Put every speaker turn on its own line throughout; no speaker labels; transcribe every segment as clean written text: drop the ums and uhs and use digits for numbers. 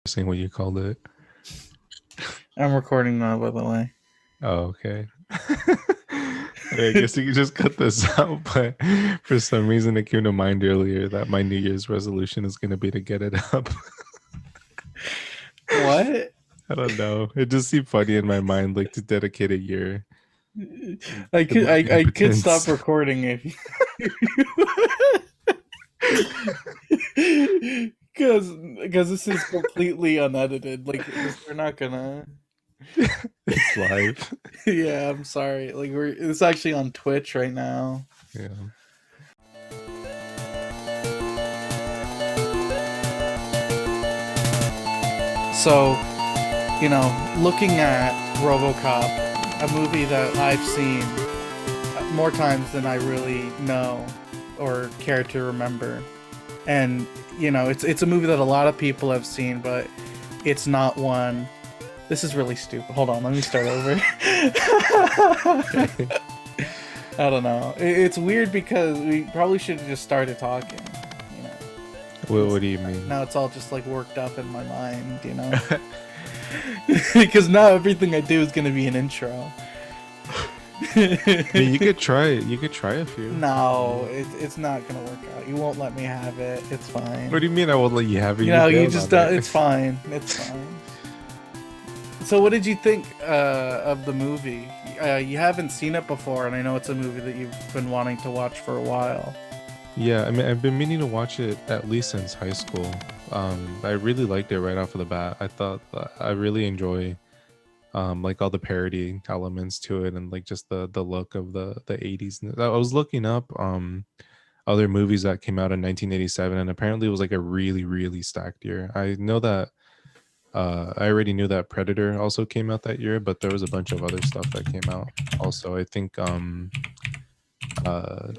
Saying what you called it.
I'm recording now, by the way.
Oh, okay. I guess you could just cut this out, but for some reason it came to mind earlier that my New Year's resolution is going to be to get it up.
What?
I don't know. It just seemed funny in my mind, like to dedicate a year
I
to
could
my
I, I could stop
impotence.
recording if because this is completely unedited. Like we're not gonna.
It's live.
Yeah, I'm sorry. Like it's actually on Twitch right now.
Yeah.
So, looking at RoboCop, a movie that I've seen more times than I really know or care to remember. And it's a movie that a lot of people have seen, but it's not one. This is really stupid. Hold on, let me start over. I don't know. It's weird because we probably should have just started talking. You know,
What do you mean?
Now it's all just like worked up in my mind. Because now everything I do is gonna be an intro.
I mean, you could try it. You could try a few.
No, it's not gonna work out. You won't let me have it. It's fine.
What do you mean I won't let you have it?
You just don't. It's fine. It's fine. So, what did you think of the movie? You haven't seen it before, and I know it's a movie that you've been wanting to watch for a while.
Yeah, I mean, I've been meaning to watch it at least since high school. I really liked it right off of the bat. I thought I really enjoy like all the parody elements to it, and like just the look of the 80s. I was looking up other movies that came out in 1987, and apparently it was like a really stacked year. I know that I already knew that Predator also came out that year, but there was a bunch of other stuff that came out also. I think uh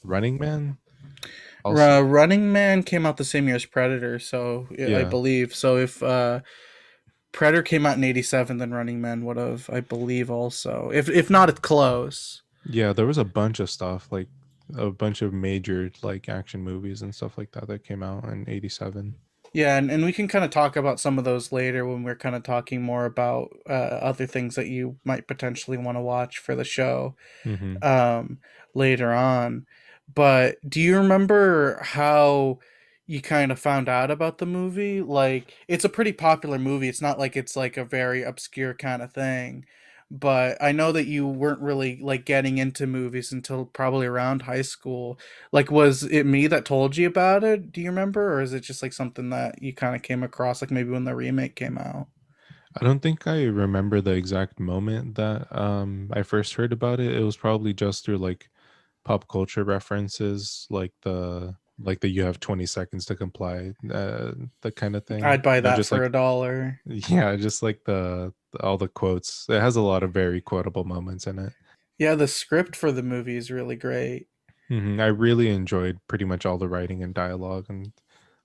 Running Man also.
Running Man came out the same year as Predator, so I
Yeah.
believe. So if Predator came out in '87, then Running Man would have, I believe, also. If not, it's close.
Yeah, there was a bunch of stuff, like a bunch of major like action movies and stuff like that that came out in 87.
Yeah, and we can kind of talk about some of those later when we're kind of talking more about other things that you might potentially want to watch for the show
Mm-hmm.
um, later on. But do you remember how you kind of found out about the movie? Like, it's a pretty popular movie. It's not like it's like a very obscure kind of thing. But I know that you weren't really like getting into movies until probably around high school. Like, was it me that told you about it? Do you remember? Or is it just like something that you kind of came across, like maybe when the remake came out?
I don't think I remember the exact moment that I first heard about it. It was probably just through like pop culture references, like the you have 20 seconds to comply, the kind of thing.
I'd buy
Or
that
just
for
like,
$1.
yeah, just like all the quotes. It has a lot of very quotable moments in it.
Yeah, the script for the movie is really great.
I really enjoyed pretty much all the writing and dialogue and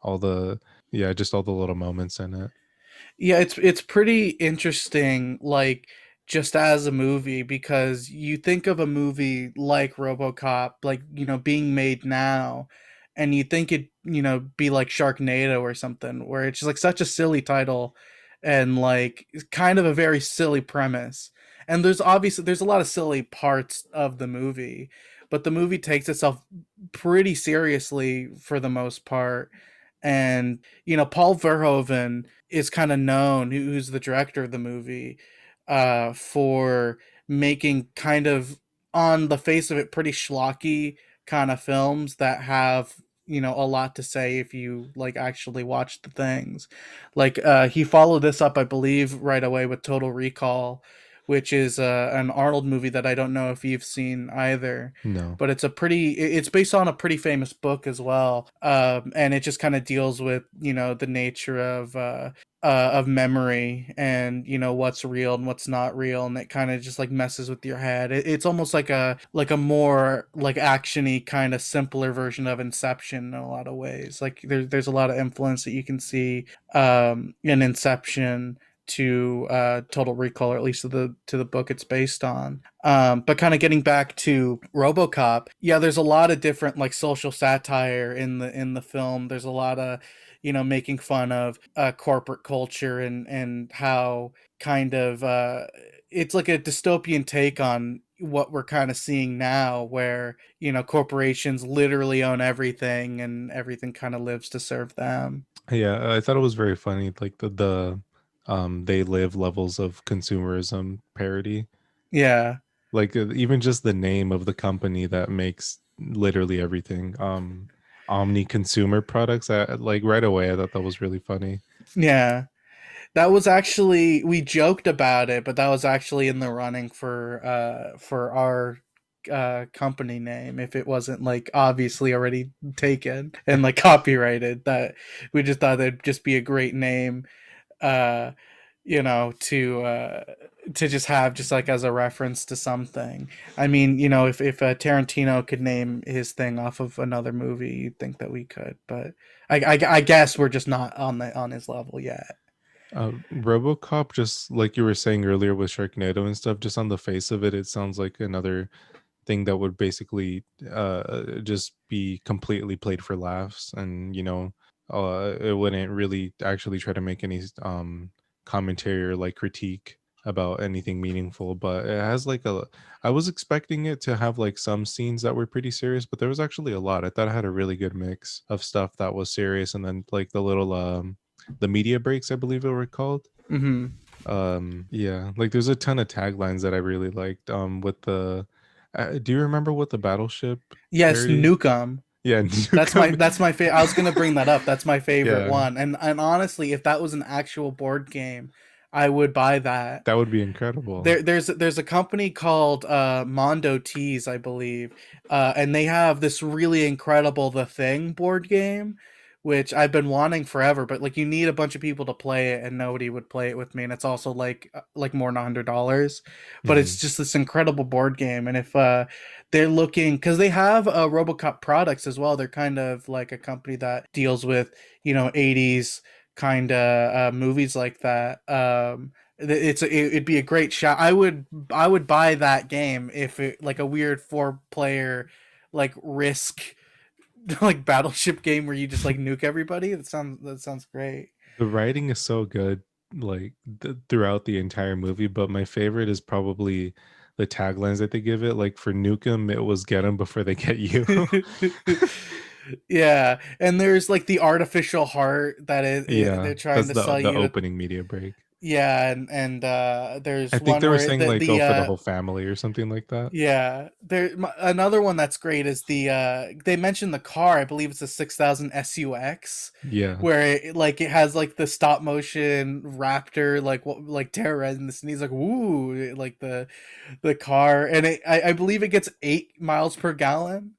all the, yeah, just all the little moments in it.
Yeah, it's pretty interesting, like just as a movie, because you think of a movie like RoboCop, like being made now, and you think it be like Sharknado or something, where it's just like such a silly title, and like kind of a very silly premise. And there's a lot of silly parts of the movie, but the movie takes itself pretty seriously for the most part. And Paul Verhoeven is kind of known, who's the director of the movie, for making kind of, on the face of it, pretty schlocky kind of films that have a lot to say if you like actually watch the things. Like he followed this up, I believe, right away with Total Recall, which is an Arnold movie that I don't know if you've seen either,
No.
but it's based on a pretty famous book as well, and it just kind of deals with the nature of memory, and what's real and what's not real, and it kind of just like messes with your head. It's almost like a more like actiony kind of simpler version of Inception in a lot of ways. Like there's a lot of influence that you can see in Inception to Total Recall, or at least to the book it's based on. But kind of getting back to RoboCop, yeah, there's a lot of different like social satire in the film. There's a lot of making fun of corporate culture and how kind of it's like a dystopian take on what we're kind of seeing now, where corporations literally own everything and everything kind of lives to serve them.
Yeah, I thought it was very funny, like the they live levels of consumerism parody.
Yeah.
Like even just the name of the company that makes literally everything, Omni Consumer Products. Like right away, I thought that was really funny.
Yeah. That was actually, we joked about it, but that was actually in the running for our company name, if it wasn't like obviously already taken and like copyrighted. That we just thought it'd just be a great name, uh you know to uh to just have, just like as a reference to something. I mean, if Tarantino could name his thing off of another movie, you'd think that we could, but I guess we're just not on his level yet.
RoboCop, just like you were saying earlier with Sharknado and stuff, just on the face of it, it sounds like another thing that would basically just be completely played for laughs, and it wouldn't really actually try to make any commentary or like critique about anything meaningful. But it has like a, I was expecting it to have like some scenes that were pretty serious, but there was actually a lot. I thought it had a really good mix of stuff that was serious, and then like the little the media breaks, I believe they were called.
Hmm.
Yeah, like there's a ton of taglines that I really liked, with the do you remember what the battleship
Yes,
parody?
Nukem.
Yeah,
That's my
Nukem.
that's my favorite. I was gonna bring that up. That's my favorite
Yeah,
one. And honestly, if that was an actual board game, I would buy that.
that would be incredible.
There's a company called Mondo Tees, I believe, and they have this really incredible The Thing board game, which I've been wanting forever. But like, you need a bunch of people to play it, and nobody would play it with me. And it's also like more than $100, but it's
Mhm.
just this incredible board game. And if they're looking, because they have RoboCop products as well, they're kind of like a company that deals with 80s kind of movies like that. It'd be a great shot. I would buy that game if it like a weird 4 player like Risk like battleship game where you just like nuke everybody. That sounds great.
The writing is so good, like throughout the entire movie. But my favorite is probably the taglines that they give it. Like for Nukem, it was "Get them before they get you."
Yeah, and there's like the artificial heart that
Yeah,
they're trying
that's
to
the
sell you.
opening media break.
Yeah, and there's
I think
one
they were
where
saying like
the
go for the whole family or something like that.
yeah, another one that's great is they mentioned the car. I believe it's a 6000 SUX,
Yeah.
where it has like the stop motion raptor, like what, like terrorizing the scene. He's like, "Woo!" Like the car, and I believe it gets 8 miles per gallon,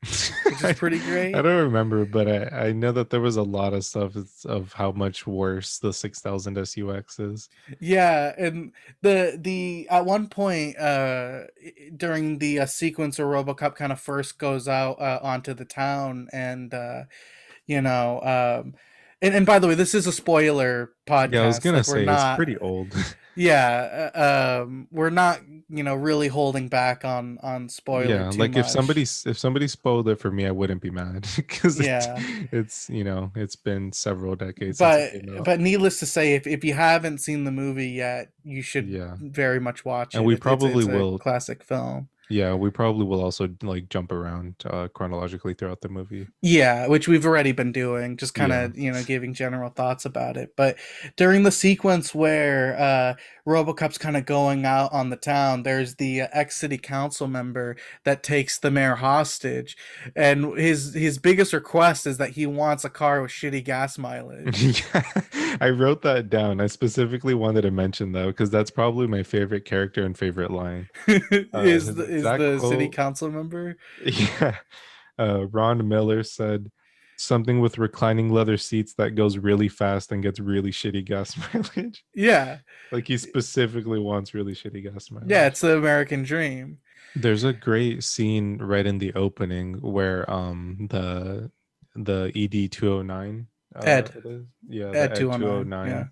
which is
I,
pretty
I
great.
don't remember, but I know that there was a lot of stuff of how much worse the 6000 SUX is.
Yeah, and the at one point during the sequence where RoboCop kind of first goes out onto the town, and you know and by the way, this is a spoiler
Yeah, I was
podcast.
gonna
Like, we're
say it's
not,
pretty old.
yeah, we're not really holding back on spoiler
Yeah,
too
like
much.
if somebody spoiled it for me, I wouldn't be mad because
Yeah,
it's been several decades since it
but
came out.
but needless to say, if you haven't seen the movie yet, you should
Yeah,
very much watch
and
it.
we
It's
probably
it's a
will.
classic film.
Yeah, we probably will also like jump around chronologically throughout the movie.
Yeah, which we've already been doing, just kind
Yeah.
of, giving general thoughts about it. But during the sequence where RoboCop's kind of going out on the town, there's the ex-city council member that takes the mayor hostage, and his biggest request is that he wants a car with shitty gas mileage.
Yeah, I wrote that down. I specifically wanted to mention that because that's probably my favorite character and favorite line.
is
His exact
the city
quote,
council member?
yeah. Ron Miller said something with reclining leather seats that goes really fast and gets really shitty gas mileage.
Yeah,
Like he specifically wants really shitty gas
yeah,
mileage.
it's the American dream.
There's a great scene right in the opening where the ED 209,
Ed,
it is, yeah, the
Ed
Ed
209. Yeah,
209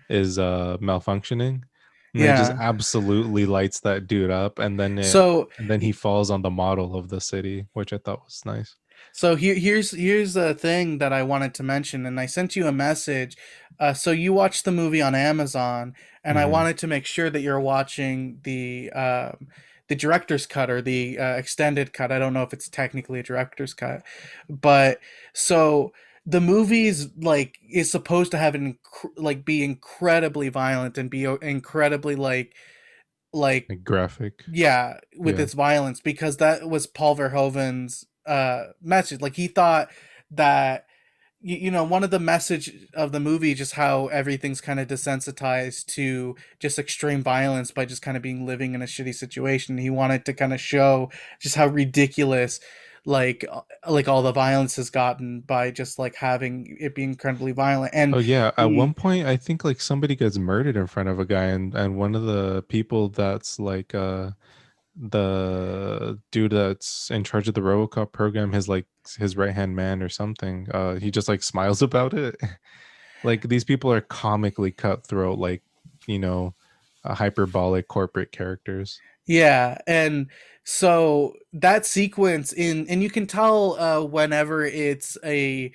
is malfunctioning, and then just
yeah.
absolutely lights that dude up, and then
So
he falls on the model of the city, which I thought was nice.
So here's a thing that I wanted to mention, and I sent you a message. So you watched the movie on Amazon, and I
Hmm.
wanted to make sure that you're watching the director's cut or the extended cut. I don't know if it's technically a director's cut, but so the movie's like is supposed to have like be incredibly violent and be incredibly like
Like graphic.
yeah, with
Yeah.
its violence, because that was Paul Verhoeven's message. Like he thought that you know, one of the message of the movie, just how everything's kind of desensitized to just extreme violence by just kind of being living in a shitty situation. He wanted to kind of show just how ridiculous like all the violence has gotten by just like having it be incredibly violent.
Oh
And
yeah, at
the
one point I think like somebody gets murdered in front of a guy, and one of the people that's like the dude that's in charge of the Robocop program, his like his right hand man or something, he just like smiles about it. Like these people are comically cutthroat, like, you know, hyperbolic corporate characters.
Yeah, and so that sequence in, and you can tell whenever it's a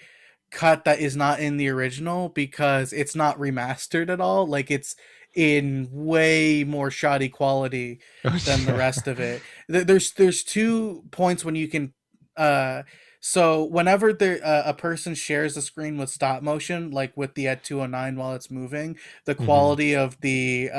cut that is not in the original because it's not remastered at all. Like it's in way more shoddy quality
Oh
than the
yeah.
rest of it. There's 2 points when you can uh so whenever a person shares the screen with stop motion, like with the at 209 while it's moving, the
Hmm.
quality of the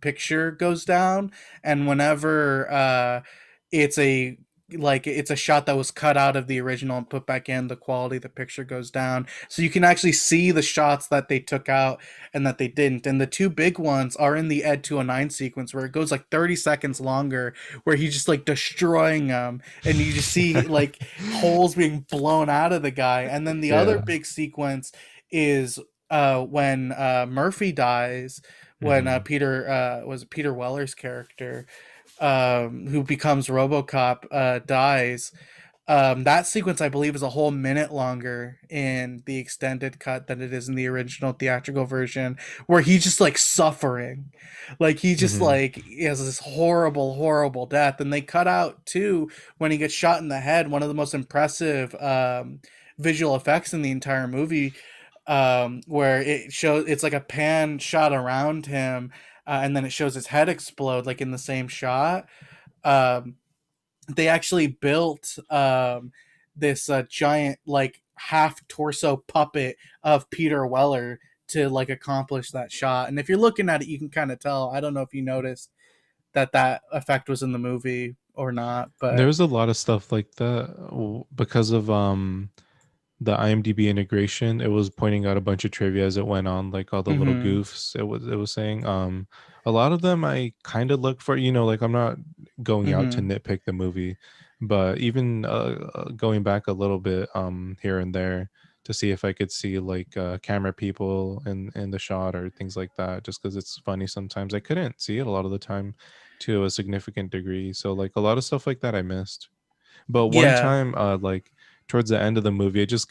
picture goes down, and whenever it's a it's a shot that was cut out of the original and put back in, the quality of the picture goes down, so you can actually see the shots that they took out and that they didn't. And the two big ones are in the ed 209 sequence, where it goes like 30 seconds longer, where he's just like destroying them, and you just see like holes being blown out of the guy. And then the other
Yeah.
big sequence is when Murphy dies, when
Hmm.
Peter Weller's character, who becomes RoboCop, dies. That sequence, I believe, is a whole minute longer in the extended cut than it is in the original theatrical version, where he's just like suffering, like he just
Hmm.
like he has this horrible, horrible death. And they cut out too when he gets shot in the head. One of the most impressive visual effects in the entire movie, where it's like a pan shot around him, and then it shows his head explode like in the same shot. Um, they actually built this giant like half torso puppet of Peter Weller to like accomplish that shot. And if you're looking at it, you can kind of tell. I don't know if you noticed that that effect was in the movie or not, but
There's a lot of stuff like that because of the IMDb integration. It was pointing out a bunch of trivia as it went on, like all the little
mm-hmm,
goofs it was saying. A lot of them I kind of look for, you know, like I'm not going out to
mm-hmm.
nitpick the movie, but even going back a little bit here and there to see if I could see like camera people in the shot or things like that, just because it's funny sometimes. I couldn't see it a lot of the time to a significant degree. So like a lot of stuff like that I missed. But one
Yeah.
time, like towards the end of the movie, it just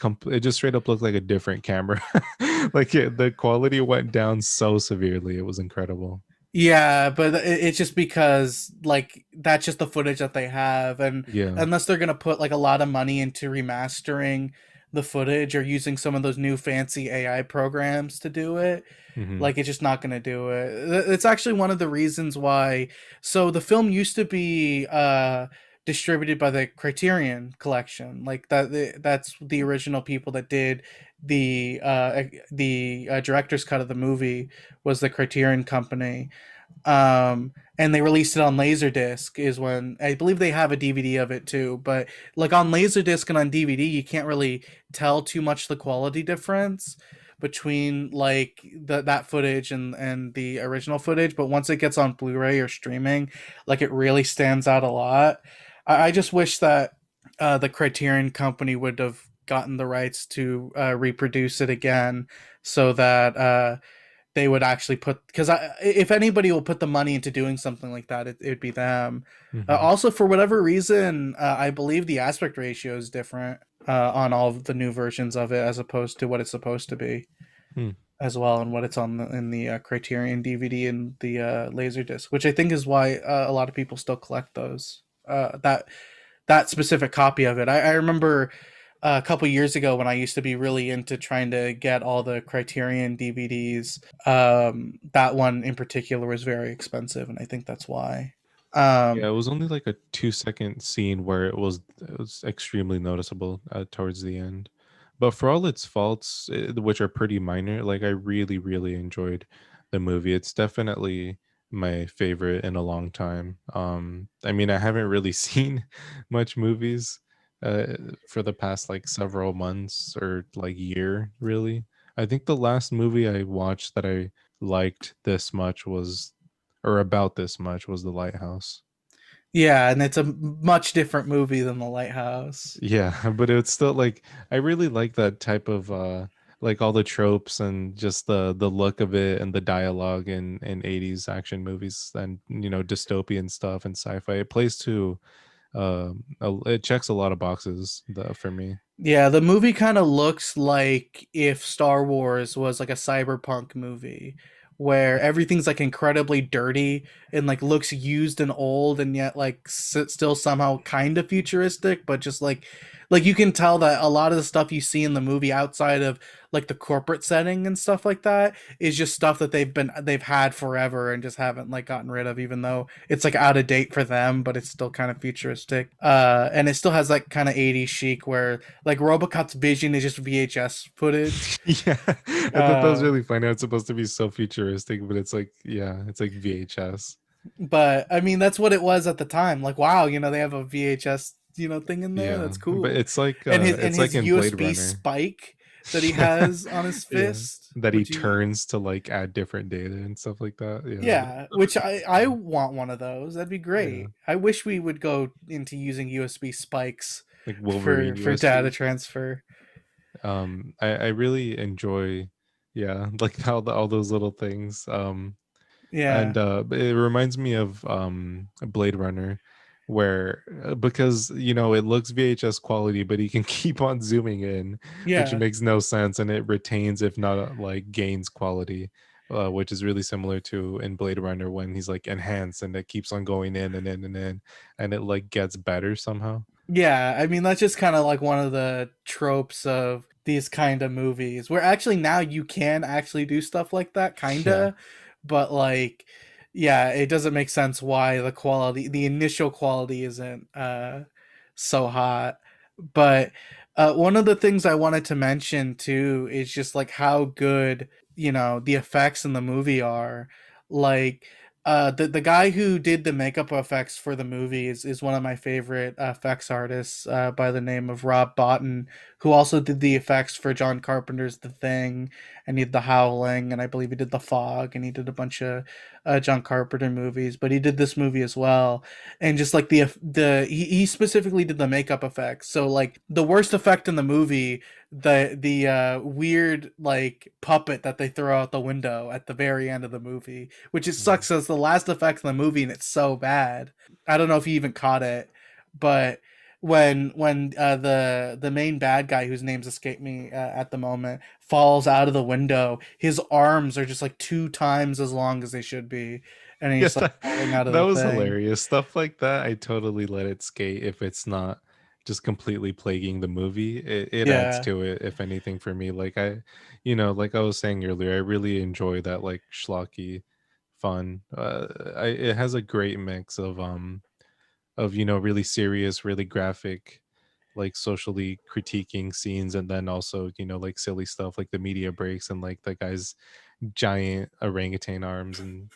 straight up looked like a different camera. Like the quality went down so severely. It was incredible.
Yeah, but it's just because like that's just the footage that they have, and
Yeah.
unless they're gonna put like a lot of money into remastering the footage or using some of those new fancy AI programs to do it,
Hmm.
like it's just not gonna do it. It's actually one of the reasons why. So the film used to be distributed by the Criterion Collection, like that's the original people that did the director's cut of the movie, was the Criterion Company. And they released it on Laserdisc, is when I believe they have a DVD of it too. But like on Laserdisc and on DVD, you can't really tell too much the quality difference between like that footage and the original footage. But once it gets on Blu-ray or streaming, like it really stands out a lot. I just wish that the Criterion Company would have gotten the rights to reproduce it again, so that they would actually put, because if anybody will put the money into doing something like that, it'd be them.
Hmm.
Also, for whatever reason, I believe the aspect ratio is different on all of the new versions of it as opposed to what it's supposed to be
Hmm.
as well, and what it's on in the Criterion DVD and the Laserdisc, which I think is why a lot of people still collect those. That that specific copy of it. I remember a couple years ago when I used to be really into trying to get all the Criterion DVDs. That one in particular was very expensive, and I think that's why.
Yeah,
Um,
it was only like a 2 second scene where it was extremely noticeable towards the end. But for all its faults, which are pretty minor, like I really, really enjoyed the movie. It's definitely my favorite in a long time. I mean, I haven't really seen much movies uh, for the past like several months or like year, really. I think the last movie I watched that I liked this much was, or about this much, was The Lighthouse.
yeah, and it's a much different movie than The Lighthouse.
Yeah, but it's still like I really like that type of like all the tropes and just the look of it and the dialogue in 80s action movies and dystopian stuff and sci-fi. It plays to it checks a lot of boxes for me.
Yeah, the movie kind of looks like if Star Wars was like a cyberpunk movie where everything's like incredibly dirty and like looks used and old and yet like still somehow kind of futuristic, but just like you can tell that a lot of the stuff you see in the movie outside of like the corporate setting and stuff like that is just stuff that they've had forever and just haven't like gotten rid of, even though it's like out of date for them, but it's still kind of futuristic. And it still has like kind of 80s chic where like Robocop's vision is just VHS footage.
Yeah, I thought that was
Uh,
really funny. It's supposed to be so futuristic, but it's like, yeah, it's like VHS.
but I mean, that's what it was at the time. Like, wow, they have a VHS, thing in there.
Yeah,
That's
but
cool. And
it's like
his
in Blade
USB
Runner.
spike that he
Yeah.
has on his
Yeah.
fist,
That he
which he
turns to like add different data and stuff like that. Yeah.
yeah, which I want one of those. That'd be
Yeah.
great. I wish we would go into using USB spikes
Like
for
Wolverine
data
USB.
transfer.
I really enjoy, yeah, like how all those little things. And
Yeah.
it reminds me of Blade Runner, where because it looks VHS quality, but he can keep on zooming in, which
Yeah.
makes no sense, and it retains, if not like gains quality, which is really similar to in Blade Runner when he's like enhanced and it keeps on going in and in and in, and it like gets better somehow.
Yeah, I mean that's just kind of like one of the tropes of these kind of movies where actually now you can actually do stuff like that kind
Yeah,
of, but like yeah, it doesn't make sense why the initial quality isn't so hot. But one of the things I wanted to mention too is just like how good, the effects in the movie are. Like the guy who did the makeup effects for the movie is one of my favorite effects artists by the name of Rob Bottin, who also did the effects for John Carpenter's The Thing, and he did The Howling, and I believe he did The Fog, and he did a bunch of John Carpenter movies, but he did this movie as well. And just like he specifically did the makeup effects. So like the worst effect in the movie, the weird like puppet that they throw out the window at the very end of the movie, which it
yeah.
sucks as the last effect in the movie, and it's so bad. I don't know if you even caught it, but when the main bad guy whose names escape me at the moment falls out of the window, his arms are just like 2 times as long as they should be, and
Yeah,
he's like falling out of
that
the
was
thing.
hilarious. Stuff like that, I totally let it skate if it's not just completely plaguing the movie. It adds
Yeah.
to it, if anything, for me. Like like I was saying earlier, I really enjoy that like schlocky fun. It has a great mix of really serious, really graphic, like socially critiquing scenes, and then also like silly stuff like the media breaks and like the guy's giant orangutan arms and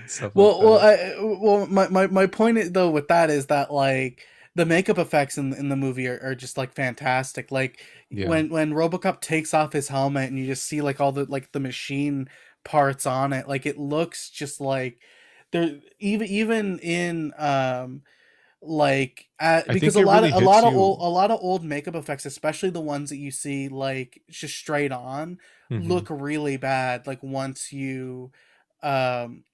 stuff like that.
My point though with that is that like the makeup effects in the movie are just like fantastic. Like
Yeah.
when RoboCop takes off his helmet and you just see like all the machine parts on it, like it looks just like there even in like
I
because
think it really hits you.
a lot of old makeup effects, especially the ones that you see like just straight on,
Mhm.
look really bad like once you um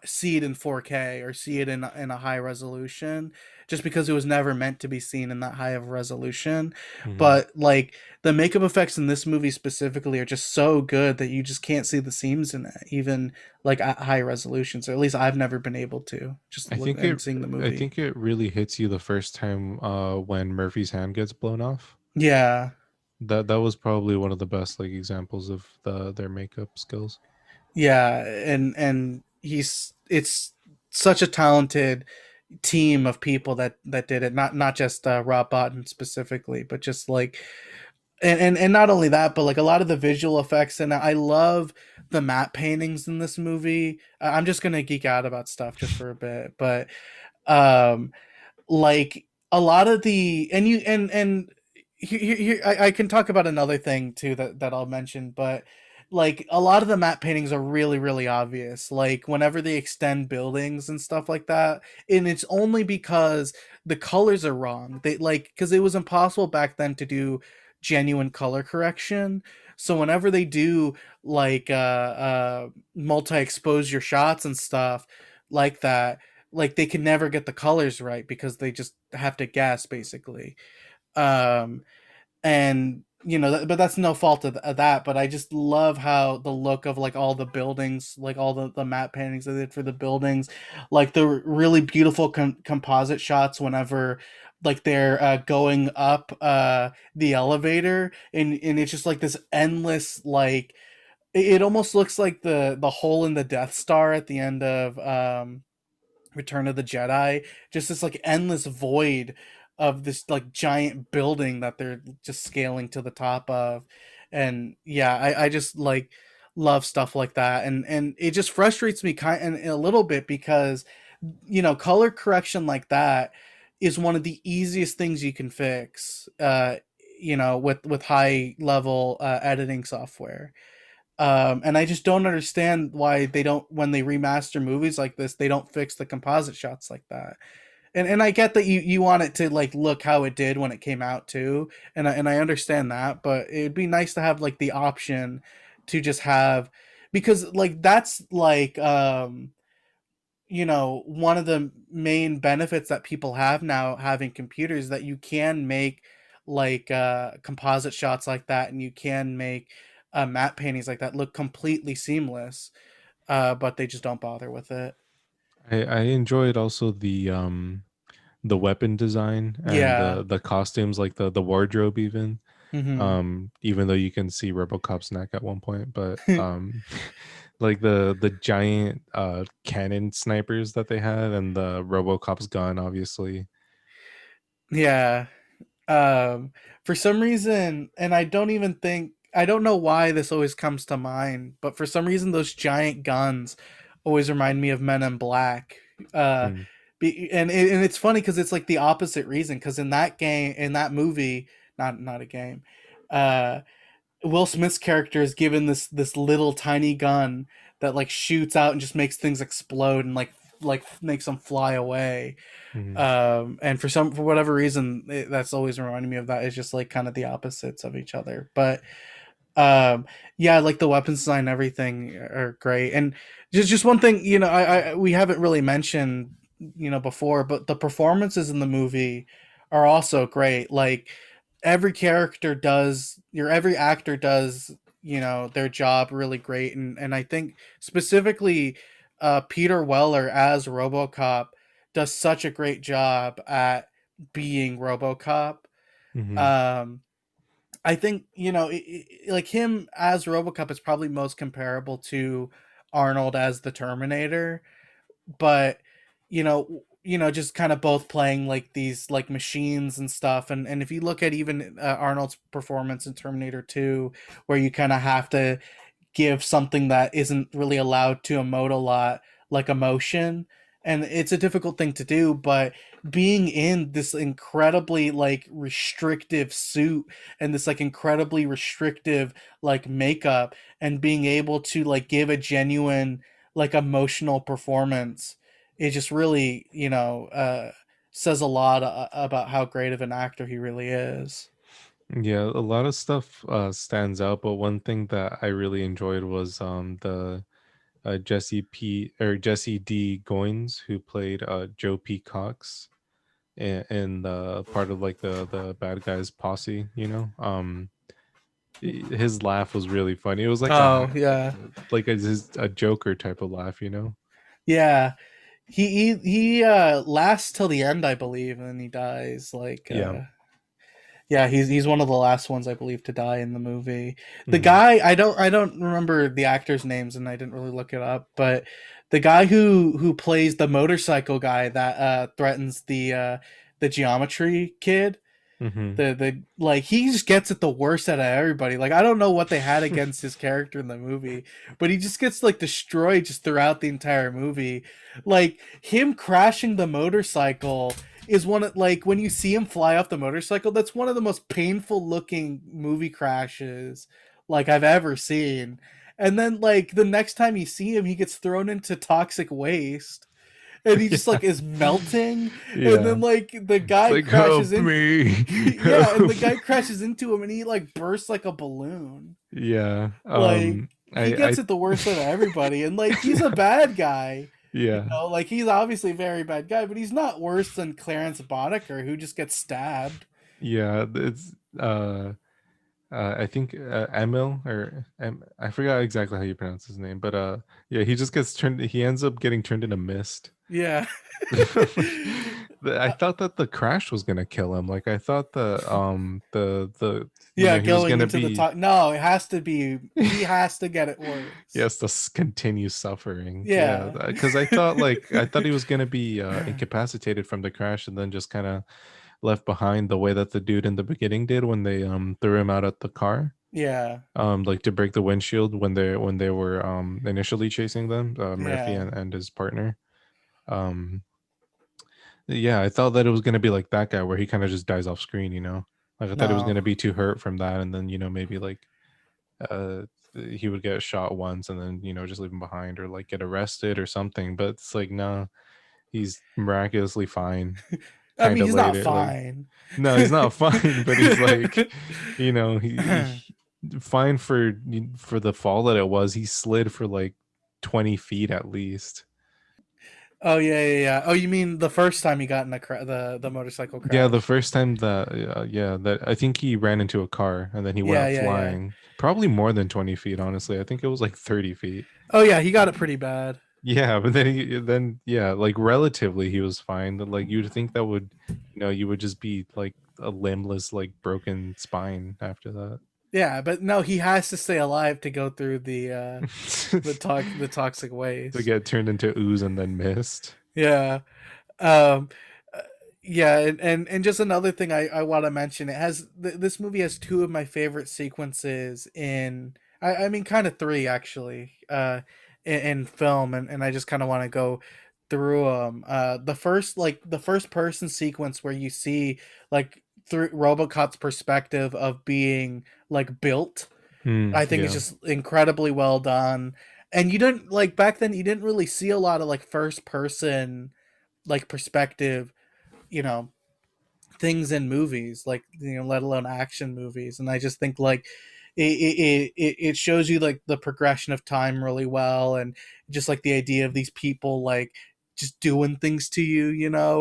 see it in 4K or see it in a high resolution, just because it was never meant to be seen in that high of a resolution.
Hmm.
But like the makeup effects in this movie specifically are just so good that you just can't see the seams in it, even like at high resolutions. Or at least I've never been able to, just
I
look
think
and
it
seeing the
I
movie.
think it really hits you the first time when Murphy's hand gets blown off.
Yeah,
That was probably one of the best like examples of their makeup skills.
yeah, and he's it's such a talented team of people that did it, not just Rob Bottin specifically, but just like and not only that, but like a lot of the visual effects. And I love the matte paintings in this movie. I'm just gonna geek out about stuff just for a bit, but um like a lot of the and you and here, I can talk about another thing too that I'll mention, but like a lot of the matte paintings are really really obvious, like whenever they extend buildings and stuff like that, and it's only because the colors are wrong. They like because it was impossible back then to do genuine color correction. So whenever they do like multi-exposure shots and stuff like that, like they can never get the colors right because they just have to guess basically. um and but that's no fault of that, but I just love how the look of like all the buildings, like all the matte paintings they did for the buildings, like the really beautiful composite shots whenever like they're going up the elevator, and it's just like this endless like it almost looks like the hole in the Death Star at the end of Return of the Jedi, just this like endless void of this like giant building that they're just scaling to the top of. And yeah, I just like love stuff like that, and it just frustrates me kind of a little bit because color correction like that is one of the easiest things you can fix with high level editing software. And I just don't understand why they don't, when they remaster movies like this, they don't fix the composite shots like that. And I get that you want it to like look how it did when it came out too, and I understand that, but it'd be nice to have like the option to just have, because like that's like one of the main benefits that people have now having computers, that you can make like composite shots like that, and you can make matte paintings like that look completely seamless, but they just don't bother with it.
I enjoyed also the weapon design and
Yeah.
the costumes, like the wardrobe even.
Hmm.
Even though you can see RoboCop's neck at one point, but like the giant cannon snipers that they had and the RoboCop's gun obviously.
Yeah. For some reason, and I don't know why this always comes to mind, but for some reason those giant guns always remind me of Men in Black. uh
Hmm.
and it's funny because it's like the opposite reason, because in that movie, not a game, uh Will Smith's character is given this little tiny gun that like shoots out and just makes things explode and like makes them fly away.
Hmm.
And for whatever reason, that's always reminding me of that. It's just like kind of the opposites of each other. But yeah, like the weapons design and everything are great. And just one thing, I we haven't really mentioned before, but the performances in the movie are also great. Like every actor does their job really great. And I think specifically Peter Weller as RoboCop does such a great job at being RoboCop.
Hmm.
um I think like him as RoboCop is probably most comparable to Arnold as the Terminator, but just kind of both playing like these like machines and stuff. And if you look at even Arnold's performance in Terminator 2, where you kind of have to give something that isn't really allowed to emote a lot like emotion, and it's a difficult thing to do, but being in this incredibly like restrictive suit and this like incredibly restrictive like makeup, and being able to like give a genuine like emotional performance, it just really says a lot about how great of an actor he really is.
Yeah, a lot of stuff stands out, but one thing that I really enjoyed was Jesse D. Goins, who played Joe P. Cox in the part of like the bad guys posse. His laugh was really funny. It was like
Oh yeah,
a Joker type of laugh.
yeah. He lasts till the end, I believe, and then he dies. Like
Yeah.
yeah, he's one of the last ones I believe to die in the movie. The
Hmm.
guy, I don't remember the actors' names, and I didn't really look it up, but the guy who plays the motorcycle guy that threatens the geometry kid,
Hmm.
the like he just gets it the worst out of everybody. Like I don't know what they had against his character in the movie, but he just gets like destroyed just throughout the entire movie. Like him crashing the motorcycle is one of, like, when you see him fly off the motorcycle, that's one of the most painful looking movie crashes like I've ever seen. And then like the next time you see him, he gets thrown into toxic waste and he just
Yeah.
like is melting, and
Yeah.
then like the
It's
guy
like,
crashes
help
in.
me.
Yeah, and the guy crashes into him and he like bursts like a balloon.
Yeah.
Like he
I
gets it the worst out of everybody, and like he's a bad guy.
yeah.
Like he's obviously a very bad guy, but he's not worse than Clarence Boddicker, who just gets stabbed.
Yeah, it's I think Emil I forgot exactly how you pronounce his name, but yeah, he ends up getting turned into mist.
Yeah.
I thought that the crash was gonna kill him. Like I thought the
Yeah,
he was
going
gonna
into the
be
top. No, it has to be. He has to get it
he
worse.
has to continue suffering. Yeah,
Yeah.
because I thought he was gonna be incapacitated from the crash and then just kind of left behind the way that the dude in the beginning did when they threw him out at the car,
Yeah.
like to break the windshield when they were initially chasing them, Murphy
Yeah.
and his partner. um yeah, I thought that it was going to be like that guy where he kind of just dies off screen. Like I thought he was
No.
going to be too hurt from that, and then maybe like uh he would get shot once and then just leave him behind or like get arrested or something, but it's like no, he's miraculously fine
I
kind
mean,
of
he's not
later. Like
fine.
no, he's not fine, but he's like, he fine for the fall that it was. He slid for like 20 feet at least.
Oh yeah, yeah, yeah. Oh, you mean the first time he got in the motorcycle
Yeah, the
crash?
first time that yeah, that I think he ran into a car and then he went
Yeah,
up
yeah, yeah.
flying. Probably more than 20 feet, honestly. I think it was like 30 feet.
Oh yeah, he got it pretty bad.
Yeah, but then yeah, like relatively he was fine. Like you'd think that would, you would just be like a limbless, like broken spine after that.
Yeah, but no, he has to stay alive to go through the toxic
To
waste.
get turned into ooze and then mist.
Yeah. Um uh, yeah, and just another thing I want to mention, this movie has two of my favorite sequences in, I mean kind of three actually, in film, and I just kind of want to go through them. The first person sequence where you see like through Robocop's perspective of being like built, I think it's
Yeah.
just incredibly well done. And you didn't, like, back then you didn't really see a lot of like first person like perspective, you know, things in movies, like, let alone action movies. And I just think like it shows you like the progression of time really well, and just like the idea of these people like just doing things to you,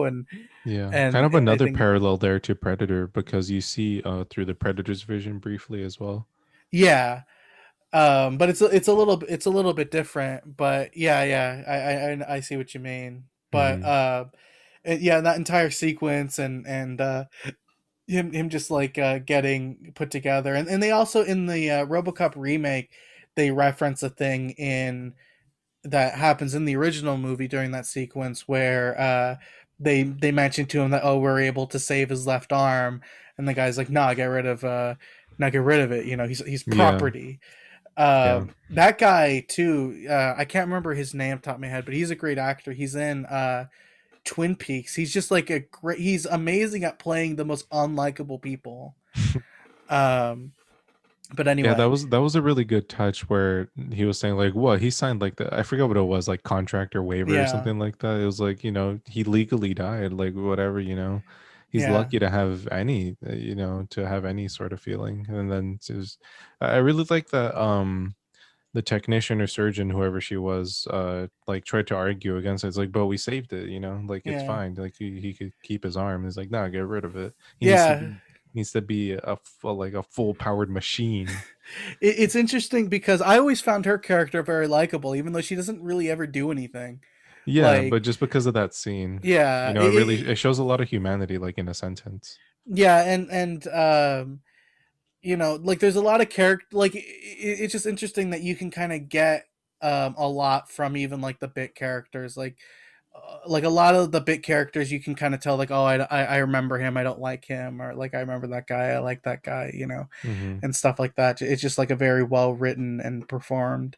and
Yeah. Kind
and
of
I
another
think,
parallel there to Predator because you see through the Predator's vision briefly as well.
yeah. But it's a little bit different. But yeah, yeah, I see what you mean. But
Hmm.
yeah, that entire sequence, and him just like getting put together, and they also in the RoboCop remake, they reference a thing in that happens in the original movie during that sequence where they mention to him that, oh, we're able to save his left arm, and the guy's like, nah, get rid of get rid of it, he's
Yeah.
property.
Yeah.
That guy too, I can't remember his name top of my head, but he's a great actor. He's in Twin Peaks. He's just like he's amazing at playing the most unlikable people. Um, but
Yeah,
anyway,
that was a really good touch where he was saying like what he signed like the I forgot what it was, like contract or waiver or
yeah,
something like that. It was like, he legally died, like whatever. He's
yeah,
lucky to have any, to have any sort of feeling. And then I really like that the technician or surgeon, whoever she was, like tried to argue against it. It's like, but we saved it, like it's
Yeah.
fine. Like he could keep his arm. It's like, nah, get rid of it. He
Yeah.
needs to be like a full powered machine.
It's interesting because I always found her character very likable, even though she doesn't really ever do anything.
Yeah,
Like,
but just because of that scene,
yeah,
it really it shows a lot of humanity, like in a sentence.
yeah, and like there's a lot of character. Like, it's just interesting that you can kind of get a lot from even like the bit characters. Like a lot of the bit characters, you can kind of tell like, oh, I remember him, I don't like him, or like I remember that guy, I like that guy,
Hmm.
and stuff like that. It's just like a very well written and performed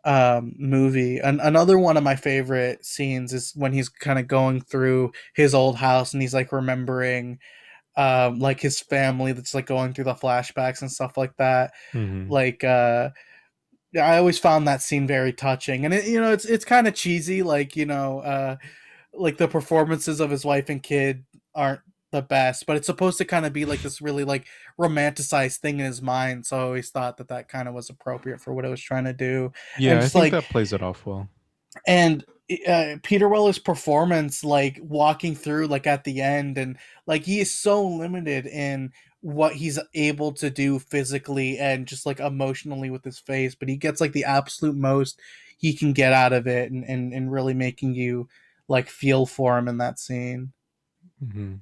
movie. Another one of my favorite scenes is when he's kind of going through his old house and he's like remembering like his family that's like going through the flashbacks and stuff like that.
Hmm.
Like yeah, I always found that scene very touching, and it's kind of cheesy, like the performances of his wife and kid aren't the best, but it's supposed to kind of be like this really like romanticized thing in his mind. So I always thought that that kind of was appropriate for what it was trying to do, and
Yeah, I
just
think
like
that plays it off well.
and Peter Weller's performance, like walking through, like at the end, and like he is so limited in what he's able to do physically and just like emotionally with his face, but he gets like the absolute most he can get out of it, and really making you like feel for him in that scene.
Hmm.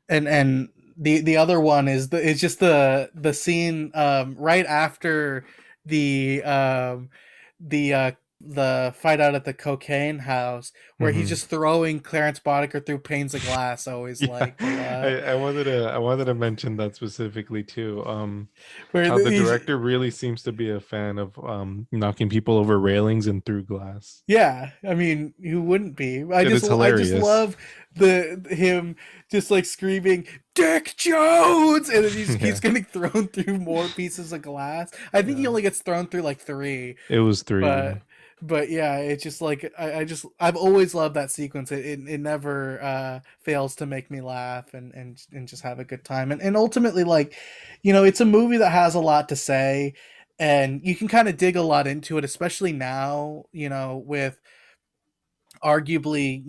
And the other one is it's just the scene right after the the fight out at the cocaine house, where he's
Hmm.
just throwing Clarence Boddicker through panes of glass. I always
Yeah,
liked a lot.
I wanted to mention that specifically too.
Where
How the
he's
director really seems to be a fan of knocking people over railings and through glass.
Yeah, I mean, who wouldn't be?
It is
I just
hilarious.
love the him just like screaming Dick Jones, and then he just keeps
Yeah,
getting thrown through more pieces of glass. I think he
yeah.
only gets thrown through like three,
It was three. Yeah.
but yeah, it's just like I've always loved that sequence. It never fails to make me laugh and just have a good time. And ultimately, like, it's a movie that has a lot to say, and you can kind of dig a lot into it, especially now, with arguably,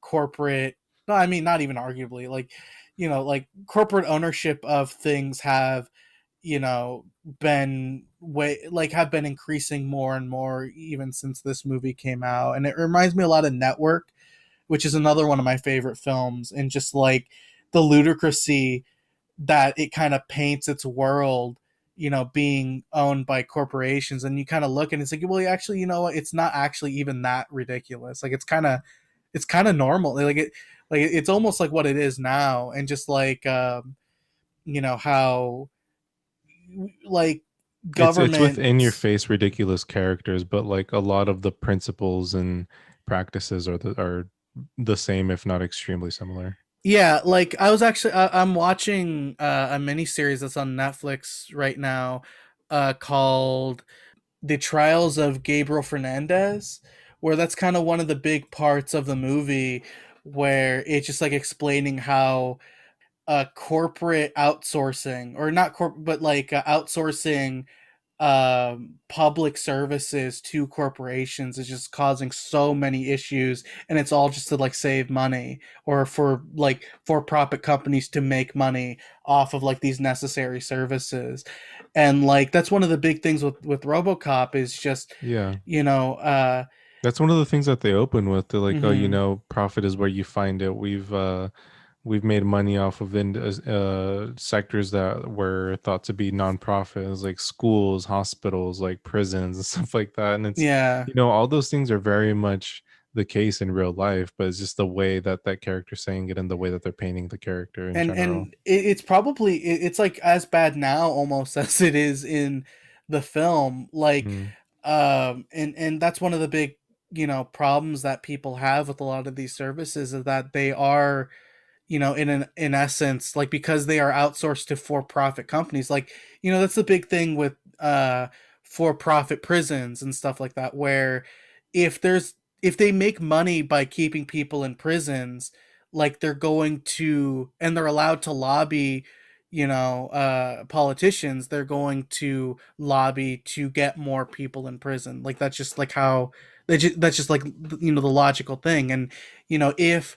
corporate, no, I mean, not even arguably, like, like corporate ownership of things have, been way like have been increasing more and more even since this movie came out. And it reminds me a lot of Network, which is another one of my favorite films, and just like the ludicrousy that it kind of paints its world, being owned by corporations. And you kind of look and it's like, well, actually, you know what, it's not actually even that ridiculous. Like it's kind of normal. Like it's almost like what it is now. And just like how like
It's within your
governments.
face ridiculous characters, but like a lot of the principles and practices are the same, if not extremely similar.
Yeah, like I'm watching a mini series that's on Netflix right now, called The Trials of Gabriel Fernandez, where that's kind of one of the big parts of the movie, where it's just like explaining how corporate outsourcing, or not but like outsourcing public services to corporations is just causing so many issues, and it's all just to like save money, or for like for profit companies to make money off of like these necessary services. And like that's one of the big things with Robocop, is just
Yeah.
you know uh
That's one of the things that they open with. They're like, oh,
mhm,
profit is where you find it. We've made money off of sectors that were thought to be nonprofits, like schools, hospitals, like prisons, and stuff like that. And it's,
yeah.
all those things are very much the case in real life, but it's just the way that that character's saying it and the way that they're painting the character in general.
And it's probably it's like as bad now almost as it is in the film. Like
Hmm.
and that's one of the big problems that people have with a lot of these services, is that they are, in essence, like, because they are outsourced to for-profit companies. Like, that's the big thing with for-profit prisons and stuff like that, where if there's if they make money by keeping people in prisons, like they're going to, and they're allowed to lobby, politicians, they're going to lobby to get more people in prison. Like that's just like how that's just like the logical thing. And if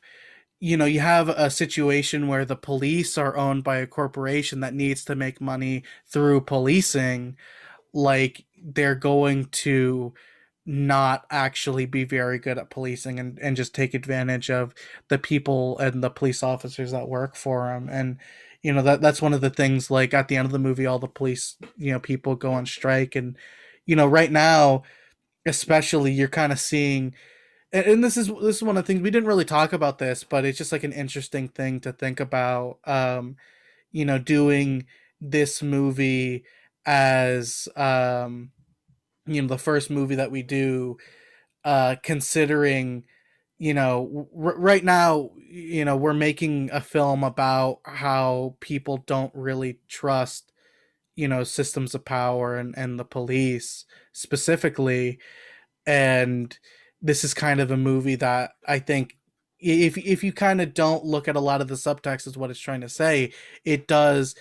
you have a situation where the police are owned by a corporation that needs to make money through policing, like they're going to not actually be very good at policing, and just take advantage of the people and the police officers that work for them. And that's one of the things, like at the end of the movie, all the police people go on strike. And right now especially, you're kind of seeing, and this is one of the things we didn't really talk about this, but it's just like an interesting thing to think about. Doing this movie as the first movie that we do, considering right now we're making a film about how people don't really trust systems of power and the police specifically. And this is kind of a movie that I think, if you kind of don't look at a lot of the subtext as what it's trying to say, it does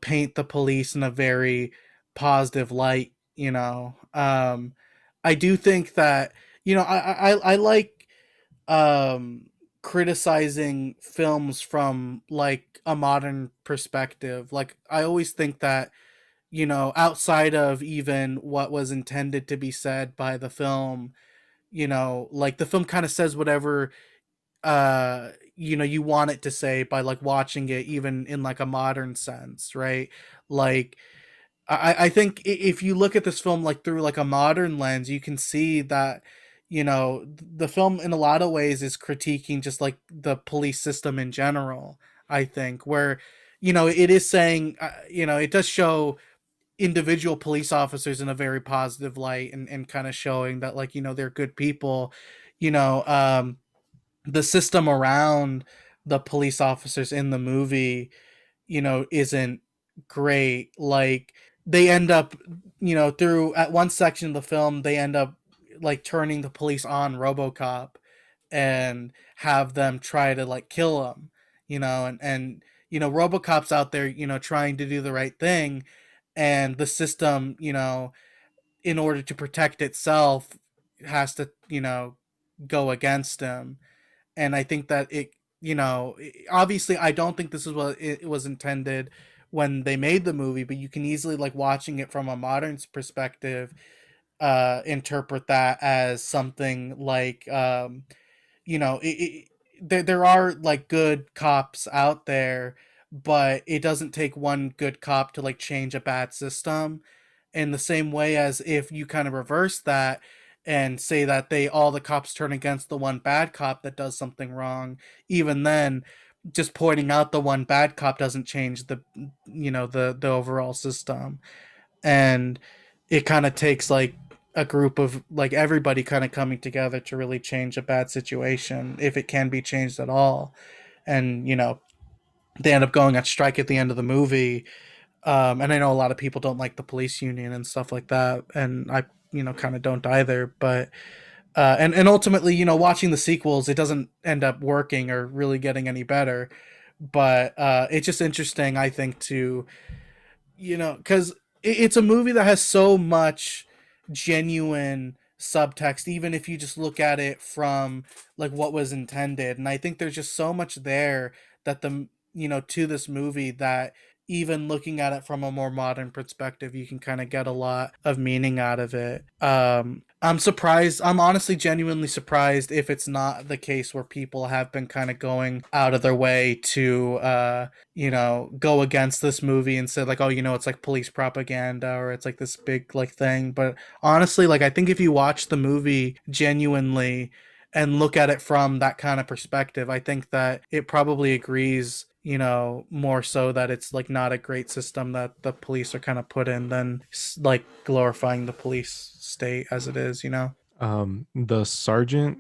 paint the police in a very positive light. I do think that I like criticizing films from like a modern perspective. Like I always think that outside of even what was intended to be said by the film, like the film kind of says whatever you want it to say by like watching it, even in like a modern sense, right? Like I think if you look at this film like through like a modern lens, you can see that the film in a lot of ways is critiquing just like the police system in general. I think where it is saying it does show individual police officers in a very positive light, and kind of showing that like they're good people. you know um the system around the police officers in the movie isn't great. Like they end up through at one section of the film, they end up like turning the police on Robocop and have them try to like kill him. And Robocop's out there trying to do the right thing, and the system in order to protect itself has to go against him. And I think that obviously I don't think this is what it was intended when they made the movie, but you can easily, like watching it from a modern perspective, interpret that as something like there are like good cops out there, but it doesn't take one good cop to like change a bad system. In the same way as if you kind of reverse that and say that they all the cops turn against the one bad cop that does something wrong, even then just pointing out the one bad cop doesn't change the overall system. And it kind of takes like a group of like everybody kind of coming together to really change a bad situation, if it can be changed at all. And they end up going on strike at the end of the movie. And I know a lot of people don't like the police union and stuff like that, and I kind of don't either. But and ultimately, watching the sequels, it doesn't end up working or really getting any better. But it's just interesting, I think, to because it's a movie that has so much genuine subtext, even if you just look at it from like what was intended. And I think there's just so much there that to this movie, that even looking at it from a more modern perspective, you can kind of get a lot of meaning out of it. I'm surprised. I'm honestly genuinely surprised if it's not the case where people have been kind of going out of their way to go against this movie and said like, oh, it's like police propaganda, or it's like this big like thing. But honestly, like I think if you watch the movie genuinely and look at it from that kind of perspective, I think that it probably agrees, more so that it's like not a great system that the police are kind of put in, than like glorifying the police state as it is.
The sergeant,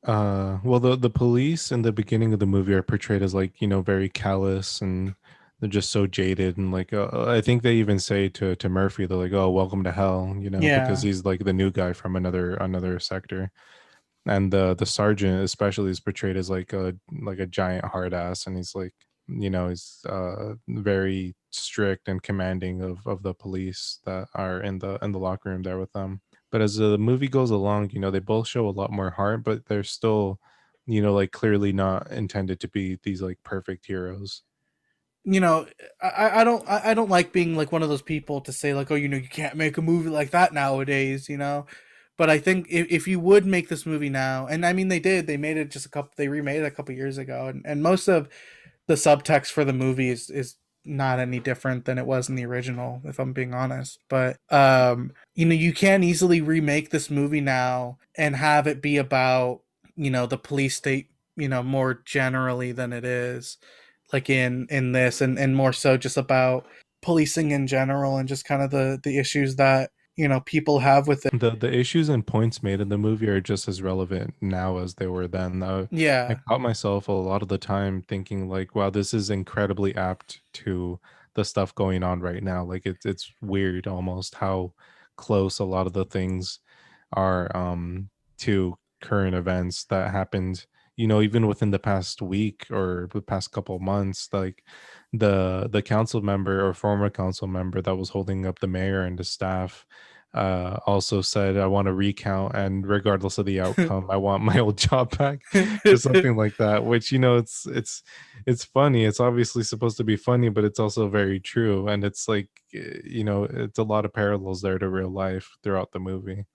well, the police in the beginning of the movie are portrayed as like very callous, and they're just so jaded, and like I think they even say to Murphy, they're like, oh, welcome to hell, because
Yeah.
he's like the new guy from another sector. And the sergeant especially is portrayed as like a giant hard ass, and he's like is very strict and commanding of the police that are in the locker room there with them. But as the movie goes along, they both show a lot more heart, but they're still, like clearly not intended to be these like perfect heroes.
You know, I don't like being like one of those people to say like, oh, you can't make a movie like that nowadays, but I think if you would make this movie now, and I mean they made it they remade it a couple years ago, and most of the subtext for the movie is not any different than it was in the original, if I'm being honest. But you can easily remake this movie now and have it be about, the police state, more generally than it is like in this, and more so just about policing in general and just kind of the issues that, people have with it.
The issues and points made in the movie are just as relevant now as they were then. I
Yeah.
caught myself a lot of the time thinking like, wow, this is incredibly apt to the stuff going on right now. Like it's weird almost how close a lot of the things are to current events that happened, even within the past week or the past couple of months. Like the council member or former council member that was holding up the mayor and the staff also said, I want to recount, and regardless of the outcome, I want my old job back, or something like that. Which, it's funny. It's obviously supposed to be funny, but it's also very true. And it's like, it's a lot of parallels there to real life throughout the movie.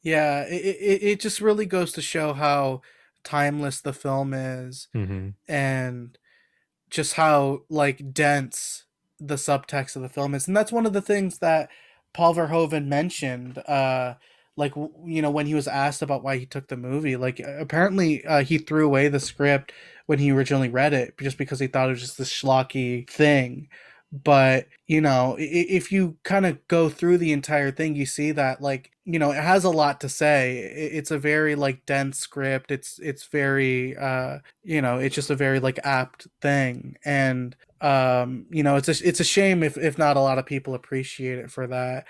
Yeah, it just really goes to show how timeless the film is,
Hmm.
and just how like dense the subtext of the film is. And that's one of the things that Paul Verhoeven mentioned, like when he was asked about why he took the movie. Like apparently he threw away the script when he originally read it just because he thought it was just this schlocky thing. But if you kind of go through the entire thing, you see that, like, it has a lot to say. It's a very like dense script. It's very it's just a very like apt thing. And it's a shame if not a lot of people appreciate it for that.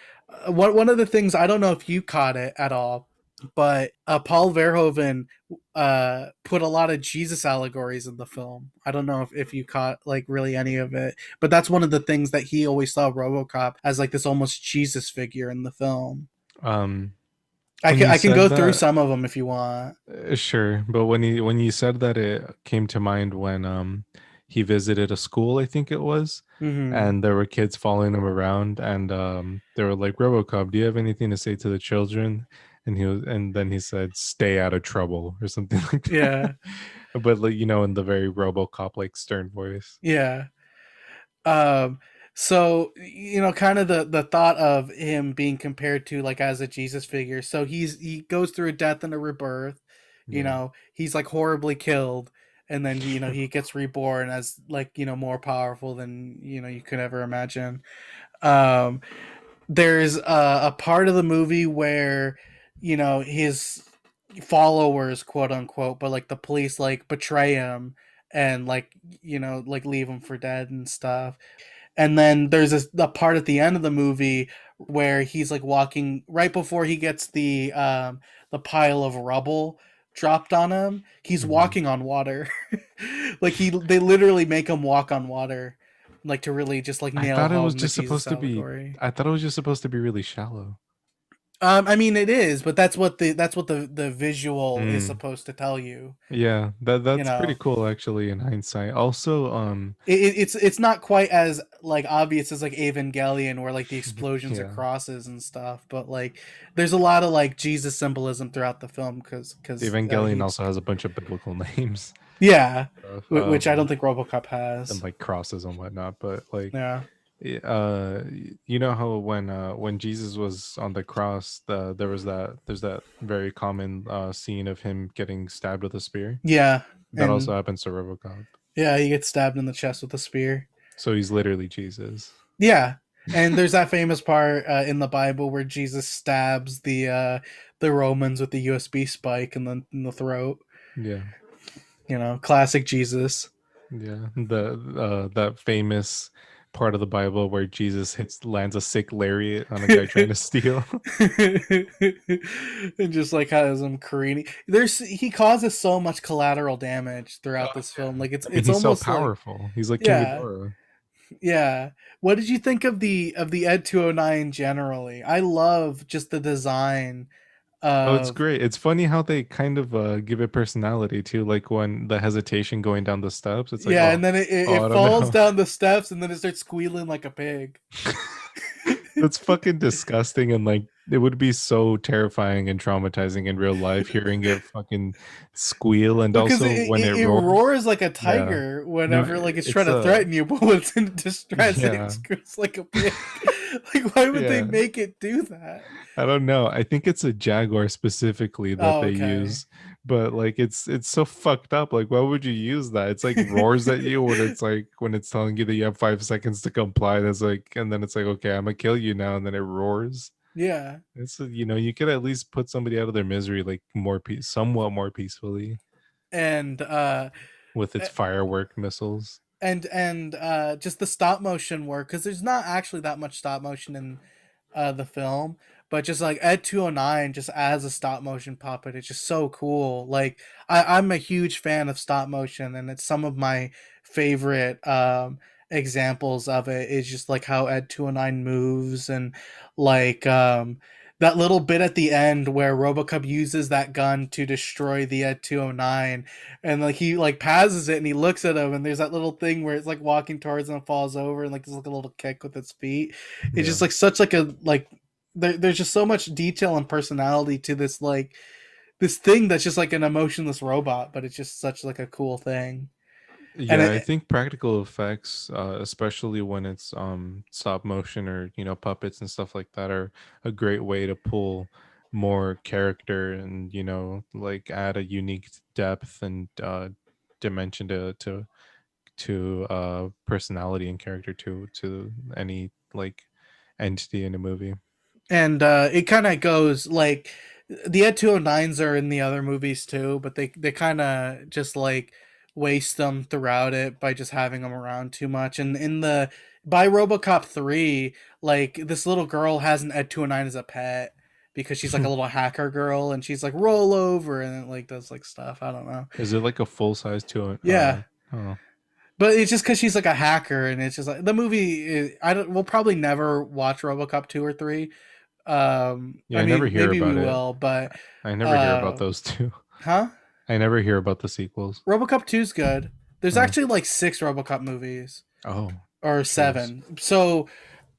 One of the things, I don't know if you caught it at all, but Paul Verhoeven put a lot of Jesus allegories in the film. I don't know if you caught like really any of it, but that's one of the things that he always saw Robocop as, like this almost Jesus figure in the film.
Um,
I
when
can
you
I can
said
go through
that,
some of them if you want.
sure, but when you said that, it came to mind when he visited a school, I think it was,
Hmm.
and there were kids following him around, and they were like, "Robocop, do you have anything to say to the children?" And then he said, "Stay out of trouble," or something like that.
Yeah,
But like, in the very Robocop like stern voice.
yeah. Um, so kind of the thought of him being compared to like as a Jesus figure. So he goes through a death and a rebirth.
Yeah.
He's like horribly killed, and then he gets reborn as like more powerful than you could ever imagine. Um, there's a part of the movie where his followers, quote unquote, but like the police like betray him and like like leave him for dead and stuff. And then there's a part at the end of the movie where he's like walking right before he gets the pile of rubble dropped on him. He's
Hmm.
walking on water. Like they literally make him walk on water, like to really just like
I
nail
thought it was
home the
just
Jesus
supposed to be.
allegory.
I thought it was just supposed to be really shallow.
I mean it is, but that's what the visual is
Mm.
supposed to tell you.
Yeah,
You
that's pretty
know,
cool actually in hindsight. Also,
it's not quite as like obvious as like Evangelion, where like the explosions are
yeah,
crosses and stuff, but like there's a lot of like Jesus symbolism throughout the film because
Evangelion
he's
also has a bunch of biblical names
yeah,
of
which I don't think RoboCop
and
has.
like crosses and whatnot. But like,
Yeah,
you know how when Jesus was on the cross, there's that very common scene of him getting stabbed with a spear.
yeah,
That also
and
happens to RoboCop.
yeah, he gets stabbed in the chest with a spear.
So he's literally Jesus.
Yeah, and there's that famous part in the Bible where Jesus stabs the Romans with the USB spike in the throat.
Yeah.
Classic Jesus.
Yeah, the that famous part of the Bible where Jesus lands a sick lariat on a guy trying to steal.
And just like has him careening. He causes so much collateral damage throughout
Oh
this film.
yeah.
Like
I mean,
it's
he's so
almost like
powerful. He's like King
yeah,
Ghidorah.
yeah. What did you think of the Ed 209 generally? I love just the design
Oh, it's
of
great. It's funny how they kind of give it personality too. Like when the hesitation going down the steps, it's like,
yeah, and then
oh,
it
I don't
falls
know.
down the steps and then it starts squealing like a pig.
That's fucking disgusting, and like it would be so terrifying and traumatizing in real life hearing it fucking squeal, and
Because
also when it
it
roars.
roars like a
Yeah.
tiger
No,
whenever like it's trying
it's
to
a
threaten you, but when it's in distress, it
yeah.
screams like a pig. Like, why would they
Yeah.
make it do that?
I don't know. I think it's a Jaguar specifically that
Oh,
they
okay.
use, but like it's so fucked up. Like, why would you use that? It's like roars at you when it's like when it's telling you that you have 5 seconds to comply. That's like, and then it's like, okay, I'm gonna kill you now, and then it roars.
Yeah,
You could at least put somebody out of their misery like somewhat more peacefully
and
with its firework missiles.
just the stop motion work, because there's not actually that much stop motion in the film, but just like Ed 209 just as a stop motion puppet, it's just so cool. Like I'm a huge fan of stop motion, and it's some of my favorite examples of it is just like how Ed 209 moves, and like that little bit at the end where Robocop uses that gun to destroy the Ed 209, and like he like passes it and he looks at him, and there's that little thing where it's like walking towards him and falls over, and like there's like a little kick with its feet. It's
Yeah.
just like such like a like there's just so much detail and personality to this like this thing that's just like an emotionless robot, but it's just such like a cool thing. And
Yeah, I
it
think practical effects, especially when it's stop motion or puppets and stuff like that, are a great way to pull more character and like add a unique depth and dimension to personality and character to any like entity in a movie.
it kind of goes like the Ed 209s are in the other movies too, but they kind of just like waste them throughout it by just having them around too much. And in the by Robocop 3, like this little girl has an Ed 209 as a pet because she's like a little hacker girl, and she's like roll over and it like does like stuff. I don't know.
Is it like a full size to
Yeah.
oh
But it's just because she's like a hacker, and it's just like the movie. I don't. We'll probably never watch RoboCop 2 or 3.
yeah,
I
I never
mean,
hear
maybe we
about it.
will, but
I never hear about
uh,
those two.
huh?
I never hear about the sequels.
RoboCop 2 is good. There's
Oh,
actually like 6 RoboCop movies
oh,
or
jeez.
7. So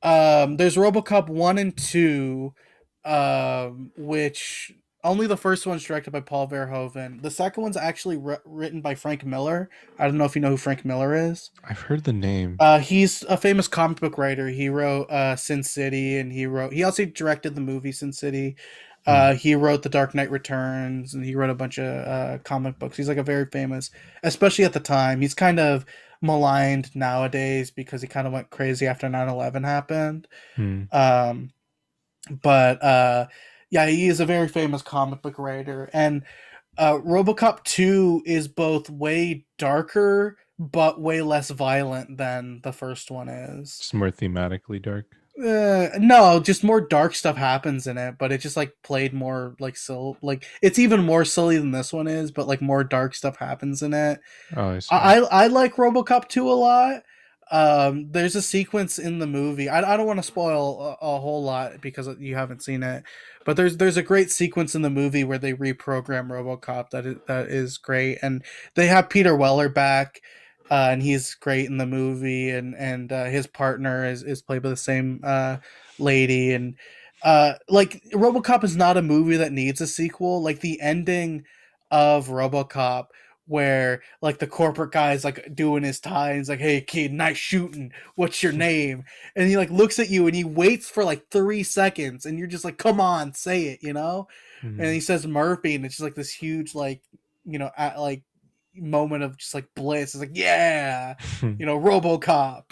there's RoboCop 1 and 2, which only the first one's directed by Paul Verhoeven. The second one's actually written by Frank Miller. I don't know if you know who Frank Miller is.
I've heard the name.
He's a famous comic book writer. He wrote Sin City, and he also directed the movie Sin City.
Hmm.
He wrote The Dark Knight Returns, and he wrote a bunch of comic books. He's like a very famous, especially at the time. He's kind of maligned nowadays because he kind of went crazy after 9/11 happened.
Hmm.
Um, but yeah, he is a very famous comic book writer, and RoboCop 2 is both way darker but way less violent than the first one is.
Just more thematically dark.
No, just more dark stuff happens in it, but it just like played more like like it's even more silly than this one is, but like more dark stuff happens in it.
Oh, I see.
I like RoboCop 2 a lot. There's a sequence in the movie. I don't want to spoil a whole lot because you haven't seen it, but there's a great sequence in the movie where they reprogram RoboCop that is great, and they have Peter Weller back, and he's great in the movie, and his partner is played by the same lady, and like RoboCop is not a movie that needs a sequel. Like the ending of RoboCop, where like the corporate guy's like doing his tie and he's like, hey kid, nice shooting, what's your name? And he like looks at you and he waits for like 3 seconds and you're just like, come on, say it, and
Hmm.
he says Murphy, and it's just like this huge like like moment of just like bliss. It's like, yeah, RoboCop,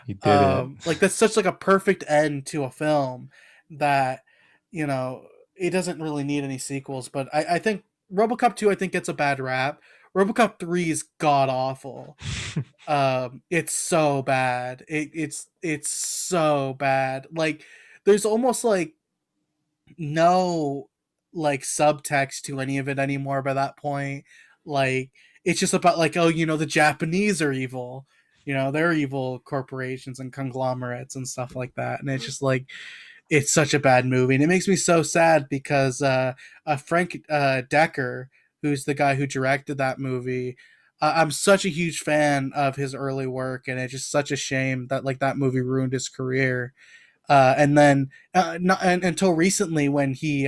He did it.
like that's such like a perfect end to a film that you know it doesn't really need any sequels. But I think RoboCop 2 I think gets a bad rap. RoboCop 3 is god awful. It's so bad. It's so bad. Like there's almost like no like subtext to any of it anymore by that point. Like it's just about like, oh, the Japanese are evil. They're evil corporations and conglomerates and stuff like that. And it's just like it's such a bad movie. And it makes me so sad because Frank Decker, who's the guy who directed that movie, I'm such a huge fan of his early work, and it's just such a shame that like that movie ruined his career. And then not, and, until recently when he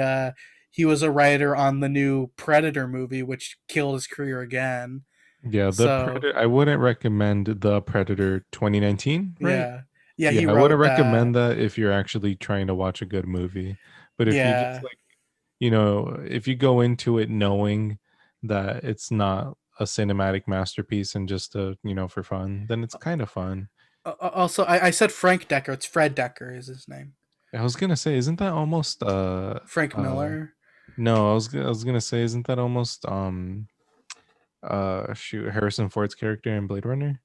was a writer on the new Predator movie, which killed his career again.
Yeah, the
So
Predator. I wouldn't recommend the Predator 2019, right?
yeah, yeah,
Yeah,
he
I wouldn't
wrote that.
recommend that if you're actually trying to watch a good movie. But if you just
Yeah.
like, if you go into it knowing that it's not a cinematic masterpiece and just for fun, then it's kind of fun.
Also, I said Frank Decker. It's Fred Decker is his name.
I was gonna say, isn't that almost
Frank
uh
Miller.
no, I was gonna say, isn't that almost shoot, Harrison Ford's character in Blade Runner?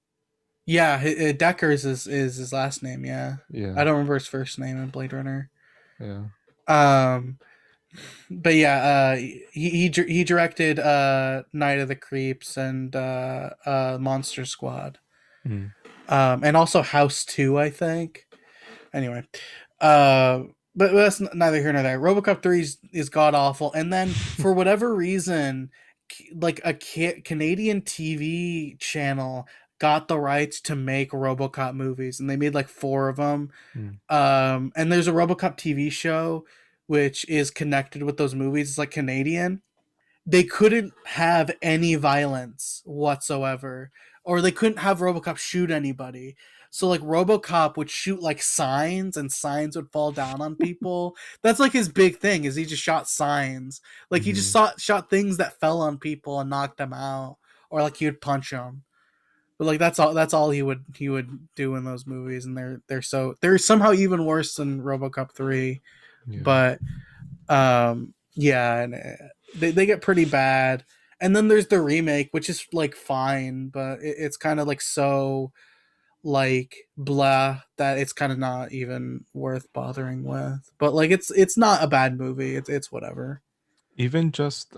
Yeah, Decker is his last name. Yeah, I
Yeah,
don't remember his first name in Blade Runner.
yeah.
Um, but yeah, he directed Night of the Creeps and Monster Squad,
Mm,
and also House 2, I think. Anyway, uh, but that's neither here nor there. RoboCop 3 is god awful, and then for whatever reason, like a Canadian TV channel got the rights to make RoboCop movies, and they made like four of them.
mm,
And there's a RoboCop TV show which is connected with those movies. It's like Canadian. They couldn't have any violence whatsoever, or they couldn't have RoboCop shoot anybody. So like RoboCop would shoot like signs, and signs would fall down on people. That's like his big thing, is he just shot signs. Like he just
mhm.
shot things that fell on people and knocked them out, or like he would punch them. But like that's all he would do in those movies, and they're somehow even worse than RoboCop 3.
Yeah.
But yeah, and they get pretty bad. And then there's the remake, which is like fine, but it's kind of like so like blah that it's kind of not even worth bothering with. But like it's not a bad movie. It's whatever.
Even just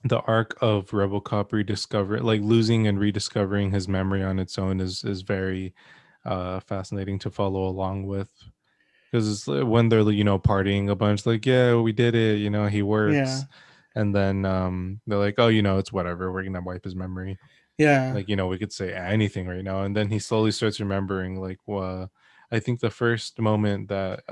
the arc of RoboCop rediscover like losing and rediscovering his memory on its own is very fascinating to follow along with, because it's when they're partying a bunch, like, yeah, we did it, he
Yeah.
works, and then they're like, oh, it's whatever, we're gonna wipe his memory,
Yeah.
like, we could say anything right now, and then he slowly starts remembering, like, I think the first moment that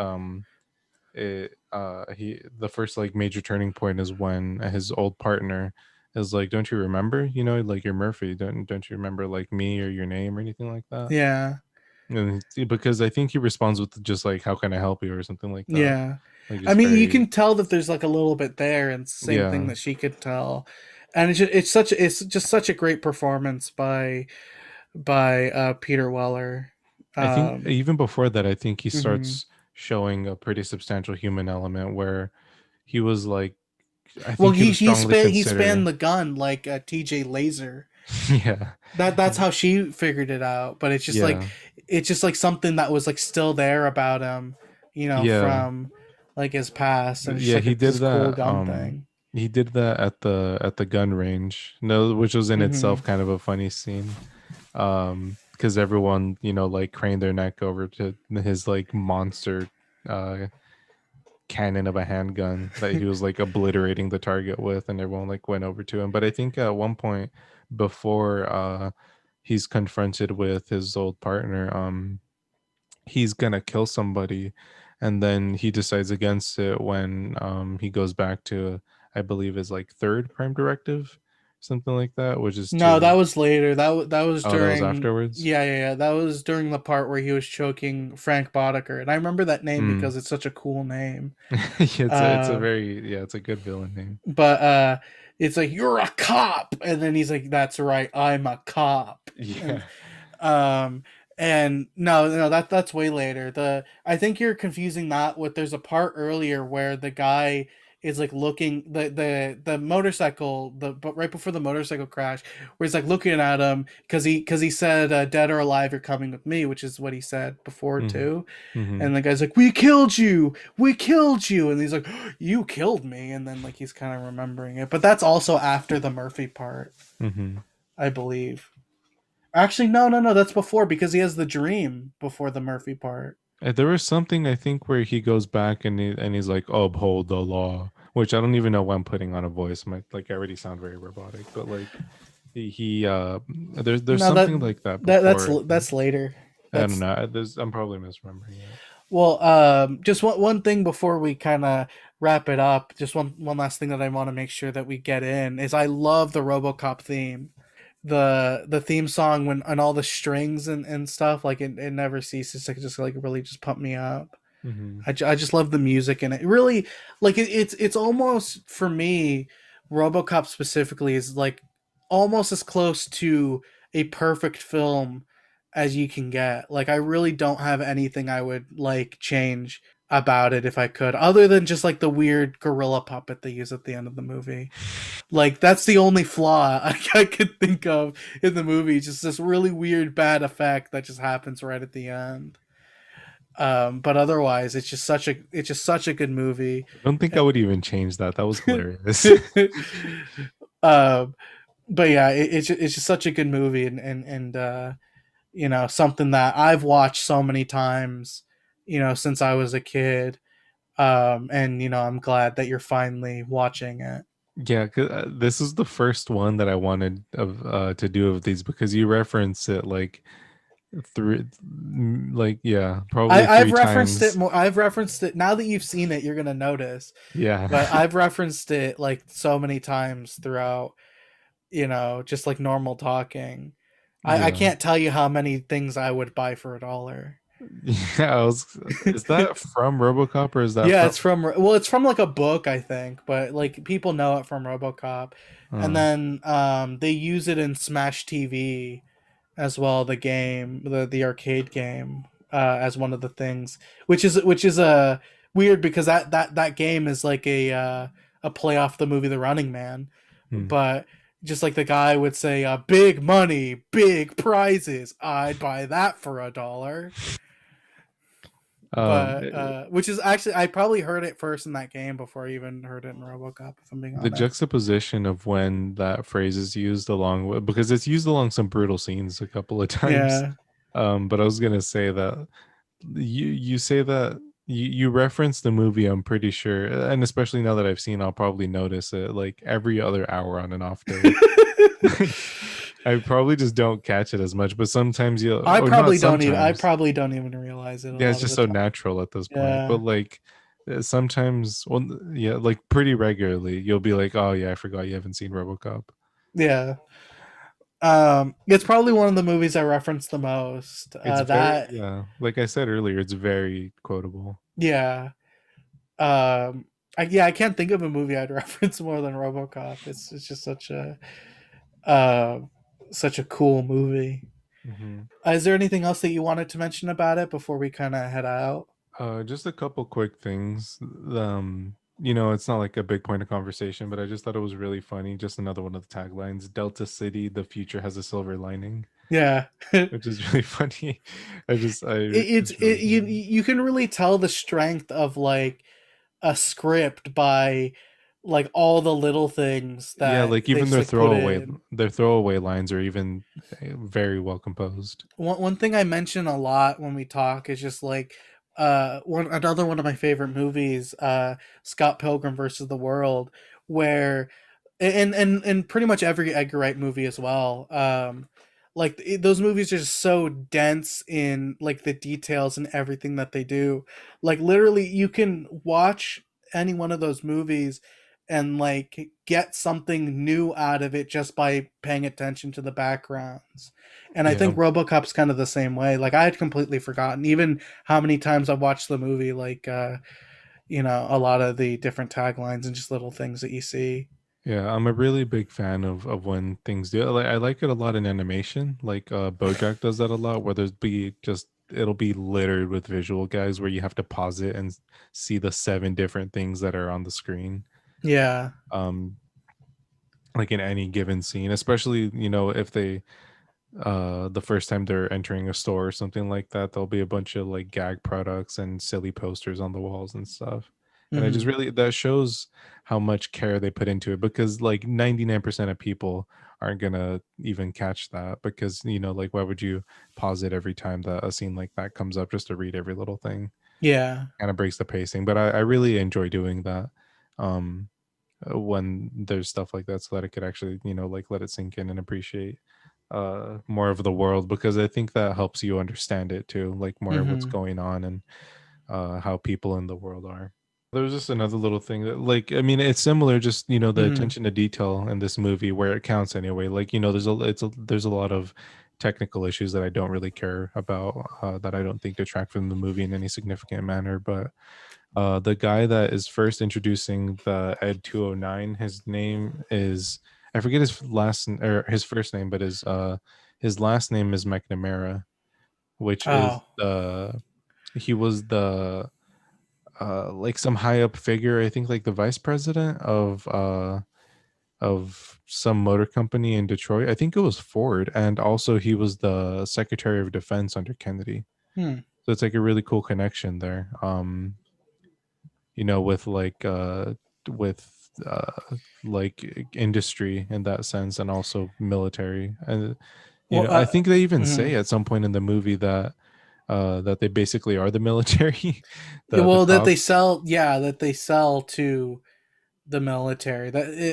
he the first like major turning point is when his old partner is like, don't you remember, like, you're Murphy, don't you remember like me or your name or anything like that,
Yeah.
and because I think he responds with just like, how can I help you or something like that,
Yeah.
like,
I
just
mean, you
very,
can tell that there's like a little bit there, and it's the same thing
yeah.
that she could tell. And it's just such a great performance by Peter Weller.
I think
Um,
even before that, I think he
mhm.
starts showing a pretty substantial human element where he was like, I
Well,
think he would strongly
he spanned
consider.
the gun like TJ Laser.
Yeah,
That's how she figured it out. But
yeah,
it's just like something that was like still there about him,
yeah.
from like his past, and it's just
Yeah,
like
he did
this cool
that.
gun thing.
He did that at the gun range. No, which was in
Hmm.
itself kind of a funny scene. Because everyone, like, craned their neck over to his like monster uh cannon of a handgun that he was like obliterating the target with, and everyone like went over to him. But I think at one point before he's confronted with his old partner, he's gonna kill somebody, and then he decides against it when he goes back to, I believe, his like third prime directive, something like that, which is
No, that
to,
was later. That was
oh, that was
during.
afterwards.
Yeah, yeah, yeah. That was during the part where he was choking Frank Boddicker, and I remember that name
Mm.
because it's such a cool name.
Yeah, it's a
Uh,
very, yeah, it's a good villain name.
but it's like, you're a cop, and then he's like, that's right, I'm a cop.
Yeah.
Um and no, that's way later. The I think you're confusing that with, there's a part earlier where the guy is like looking the motorcycle but right before the motorcycle crash, where he's like looking at him because he said dead or alive you're coming with me, which is what he said before
Mm-hmm.
too.
Mm-hmm.
And the guy's like, we killed you, and he's like, you killed me, and then like he's kind of remembering it, but that's also after the Murphy part,
Mm-hmm.
I believe. Actually, no, that's before, because he has the dream before the Murphy part.
There was something I think where he goes back and he's like, uphold the law, which I don't even know why I'm putting on a voice. My like I already sound very robotic, but like there's
No,
something like that
that's
before. I think.
that's later.
I don't
That's
know. I'm probably misremembering it.
Well, just one thing before we kind of wrap it up. Just one last thing that I want to make sure that we get in is I love the RoboCop theme, the theme song when and all the strings and stuff. Like it never ceases to just like really just pump me up.
Mm-hmm.
I just love the music and it really like it's almost for me, RoboCop specifically is like almost as close to a perfect film as you can get. Like I really don't have anything I would like change about it if I could, other than just like the weird gorilla puppet they use at the end of the movie. Like that's the only flaw I could think of in the movie. Just this really weird bad effect that just happens right at the end. But otherwise, it's just such a good movie.
I don't think I would even change that. That was hilarious.
um, but yeah, it's just such a good movie, and you know, something that I've watched so many times, you know, since I was a kid. And you know, I'm glad that you're finally watching it.
Yeah, this is the first one that I wanted to do of these because you reference it like like yeah, probably
I've
three
referenced it
times.
more. I've referenced it now that you've seen it. You're gonna notice,
Yeah.
but I've referenced it like so many times throughout, you know, just like normal talking. I
Yeah.
can't tell you how many things I would buy for $1.
Yeah, is that from RoboCop or is that
Yeah,
from
it's from well, it's from like a book, I think, but like people know it from RoboCop, and
uh,
then they use it in Smash TV as well, the game, the arcade game, as one of the things, which is a weird because that game is like a play off the movie The Running Man,
hmm.
but just like the guy would say, big money, big prizes, I'd buy that for $1. But
It-
which is actually I probably heard it first in that game before I even heard it in RoboCop, if I'm being
the
honest.
juxtaposition of when that phrase is used along with because it's used along some brutal scenes a couple of times.
Yeah.
But I was gonna say that you say that you reference the movie, I'm pretty sure, and especially now that I've seen, I'll probably notice it like every other hour on an off day. Like I probably just don't catch it as much, but sometimes you or not
I
sometimes.
probably don't even realize it a
Yeah, it's
lot of
just
the
so
time.
natural at this point. But
Yeah.
like sometimes, well, yeah, like pretty regularly, you'll be like, "Oh yeah, I forgot you haven't seen RoboCop."
Yeah. It's probably one of the movies I reference the most.
It's very,
That
yeah, like I said earlier, it's very quotable.
yeah. I can't think of a movie I'd reference more than RoboCop. It's just uh such a cool movie.
Hmm.
Is there anything else that you wanted to mention about it before we kind of head out?
Just a couple quick things. It's not like a big point of conversation, but I just thought it was really funny. Just another one of the taglines: "Delta City, the future has a silver lining,"
Yeah.
which is really funny.
It's
It's really funny.
you can really tell the strength of like a script by like all the little things
Yeah,
that
like
they
even
just like put in.
their throwaway lines are even very well composed.
One thing I mention a lot when we talk is just like one another one of my favorite movies, Scott Pilgrim versus the World, where and pretty much every Edgar Wright movie as well. Like those movies are just so dense in like the details and everything that they do. Like literally, you can watch any one of those movies and like get something new out of it just by paying attention to the backgrounds. And I
Yeah,
think RoboCop's kind of the same way. Like I had completely forgotten even how many times I've watched the movie. Like you know, a lot of the different taglines and just little things that you see.
yeah, I'm a really big fan of when things do. Like I like it a lot in animation. Like BoJack does that a lot, where there's be just it'll be littered with visual guys where you have to pause it and see the seven different things that are on the screen.
Yeah.
um like in any given scene, especially, if they the first time they're entering a store or something like that, there'll be a bunch of like gag products and silly posters on the walls and stuff. And I just
Hmm.
really, that shows how much care they put into it, because like 99% of people aren't gonna even catch that, because like, why would you pause it every time that a scene like that comes up just to read every little thing?
Yeah.
Kind of breaks the pacing. But I really enjoy doing that. um when there's stuff like that, so that I could actually, like, let it sink in and appreciate more of the world, because I think that helps you understand it too, like more of what's
Hmm.
going on, and how people in the world are. There's just another little thing that, like, I mean, it's similar, just the
Hmm.
attention to detail in this movie where it counts anyway. Like, there's a lot of technical issues that I don't really care about, that I don't think detract from the movie in any significant manner. But the guy that is first introducing the Ed 209, his name is, I forget or his first name, but his last name is McNamara, which is
Oh.
he was the like some high up figure, I think like the vice president of some motor company in Detroit. I think it was Ford, and also he was the Secretary of Defense under Kennedy.
Hmm.
So it's like a really cool connection there. With with like industry in that sense, and also military. And
Well.
I think they even
Mhm.
say at some point in the movie that that they basically are the military,
Yeah,
the
well, that they
cops.
sell. Yeah, that they sell to the military.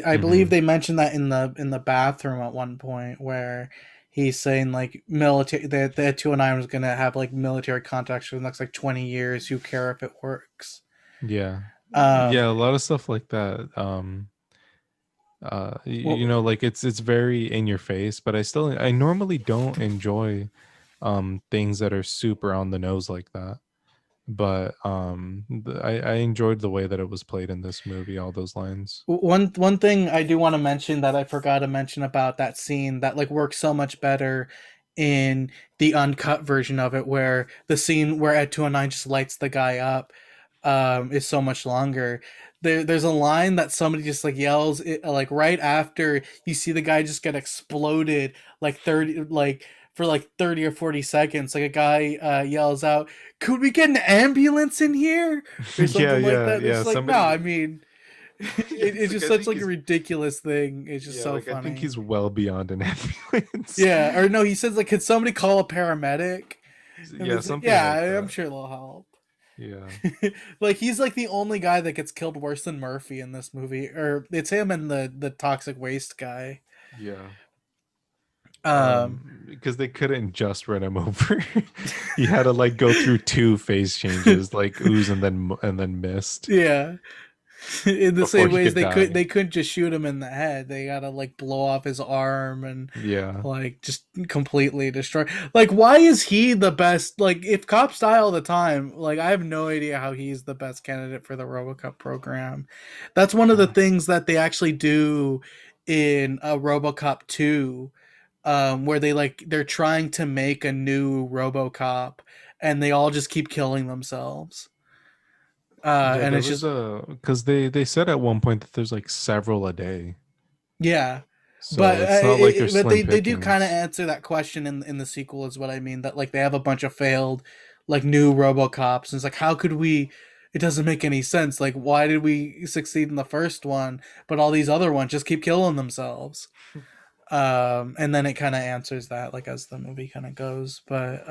I believe
Hmm.
they mentioned that in the bathroom at one point, where he's saying like military that the 209 was gonna have like military contacts for the next like 20 years. Who care if it works?
Yeah,
Um.
yeah, a lot of stuff like that.
Well,
Like, it's very in your face, but I normally don't enjoy things that are super on the nose like that. But I enjoyed the way that it was played in this movie, all those lines.
one thing I do want to mention that I forgot to mention about that scene that like works so much better in the uncut version of it, where the scene where Ed 209 just lights the guy up, is so much longer. There's a line that somebody just like yells it, like right after you see the guy just get exploded like 30 like for like 30 or 40 seconds. Like a guy yells out, "Could we get an ambulance in here?" Or
Yeah,
something like
yeah,
that. It's
yeah,
just like, no, I
somebody.
mean,
Yeah,
it's
it's like,
just
I
such
think
like a
he's,
ridiculous thing. It's just
yeah,
so
like, I think
funny.
he's well beyond an ambulance.
Yeah, or no, he says like, "Could somebody call a paramedic?" And
Yeah,
it's like,
something like
yeah, I'm
that.
sure they'll help.
Yeah.
Like he's like the only guy that gets killed worse than Murphy in this movie, or it's him and the toxic waste guy.
Yeah.
Um,
Because they couldn't just run him over. He had to like go through two phase changes, like ooze and then mist,
yeah. In the
before
same
he
ways
could die.
they couldn't just shoot him in the head. They gotta like blow off his arm and
Yeah.
like just completely destroy. Like, why is he the best? Like, if cops die all the time, like I have no idea how he's the best candidate for the Robocop program. That's one of the things that they actually do in a Robocop 2, where they're trying to make a new Robocop and they all just keep killing themselves.
Yeah,
And
there
it's
was
just
a, because they said at one point that there's like several a day.
yeah.
So it's not like there's
But
slim
they do kind of
pickings.
answer that question in the sequel is what I mean, that like they have a bunch of failed like new RoboCops and it's like how could we, it doesn't make any sense, like why did we succeed in the first one but all these other ones just keep killing themselves. And then it kind of answers that like as the movie kind of goes, but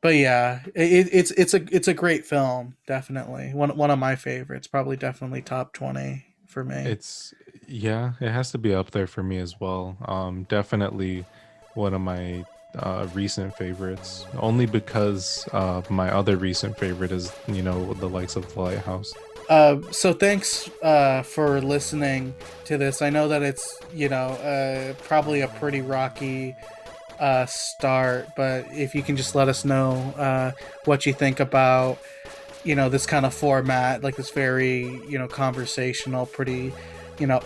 yeah, it's a great film, definitely one of my favorites, probably definitely top 20 for me.
It's, yeah, it has to be up there for me as well. Definitely one of my recent favorites, only because my other recent favorite is, the likes of The Lighthouse.
So thanks for listening to this. I know that it's probably a pretty rocky start, but if you can just let us know what you think about this kind of format, like this very conversational, pretty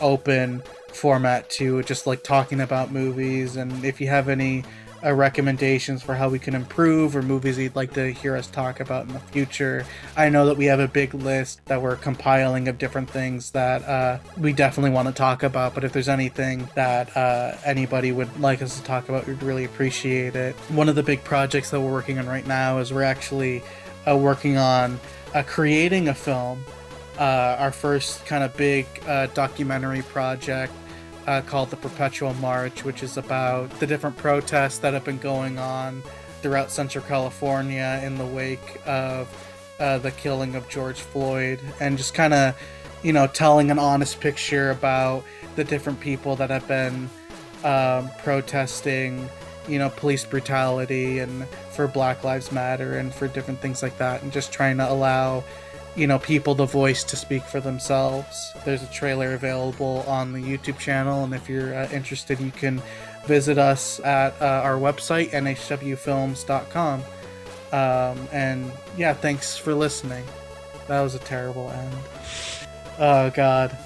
open format to just like talking about movies, and if you have any recommendations for how we can improve, or movies you'd like to hear us talk about in the future. I know that we have a big list that we're compiling of different things that we definitely want to talk about, but if there's anything that anybody would like us to talk about, we'd really appreciate it. One of the big projects that we're working on right now is we're actually working on creating a film, our first kind of big documentary project called the Perpetual March, which is about the different protests that have been going on throughout Central California in the wake of the killing of George Floyd, and just kind of, telling an honest picture about the different people that have been protesting, police brutality and for Black Lives Matter and for different things like that, and just trying to allow people the voice to speak for themselves. There's a trailer available on the YouTube channel, and if you're interested, you can visit us at our website, nhwfilms.com. And yeah, thanks for listening. That was a terrible end. Oh God.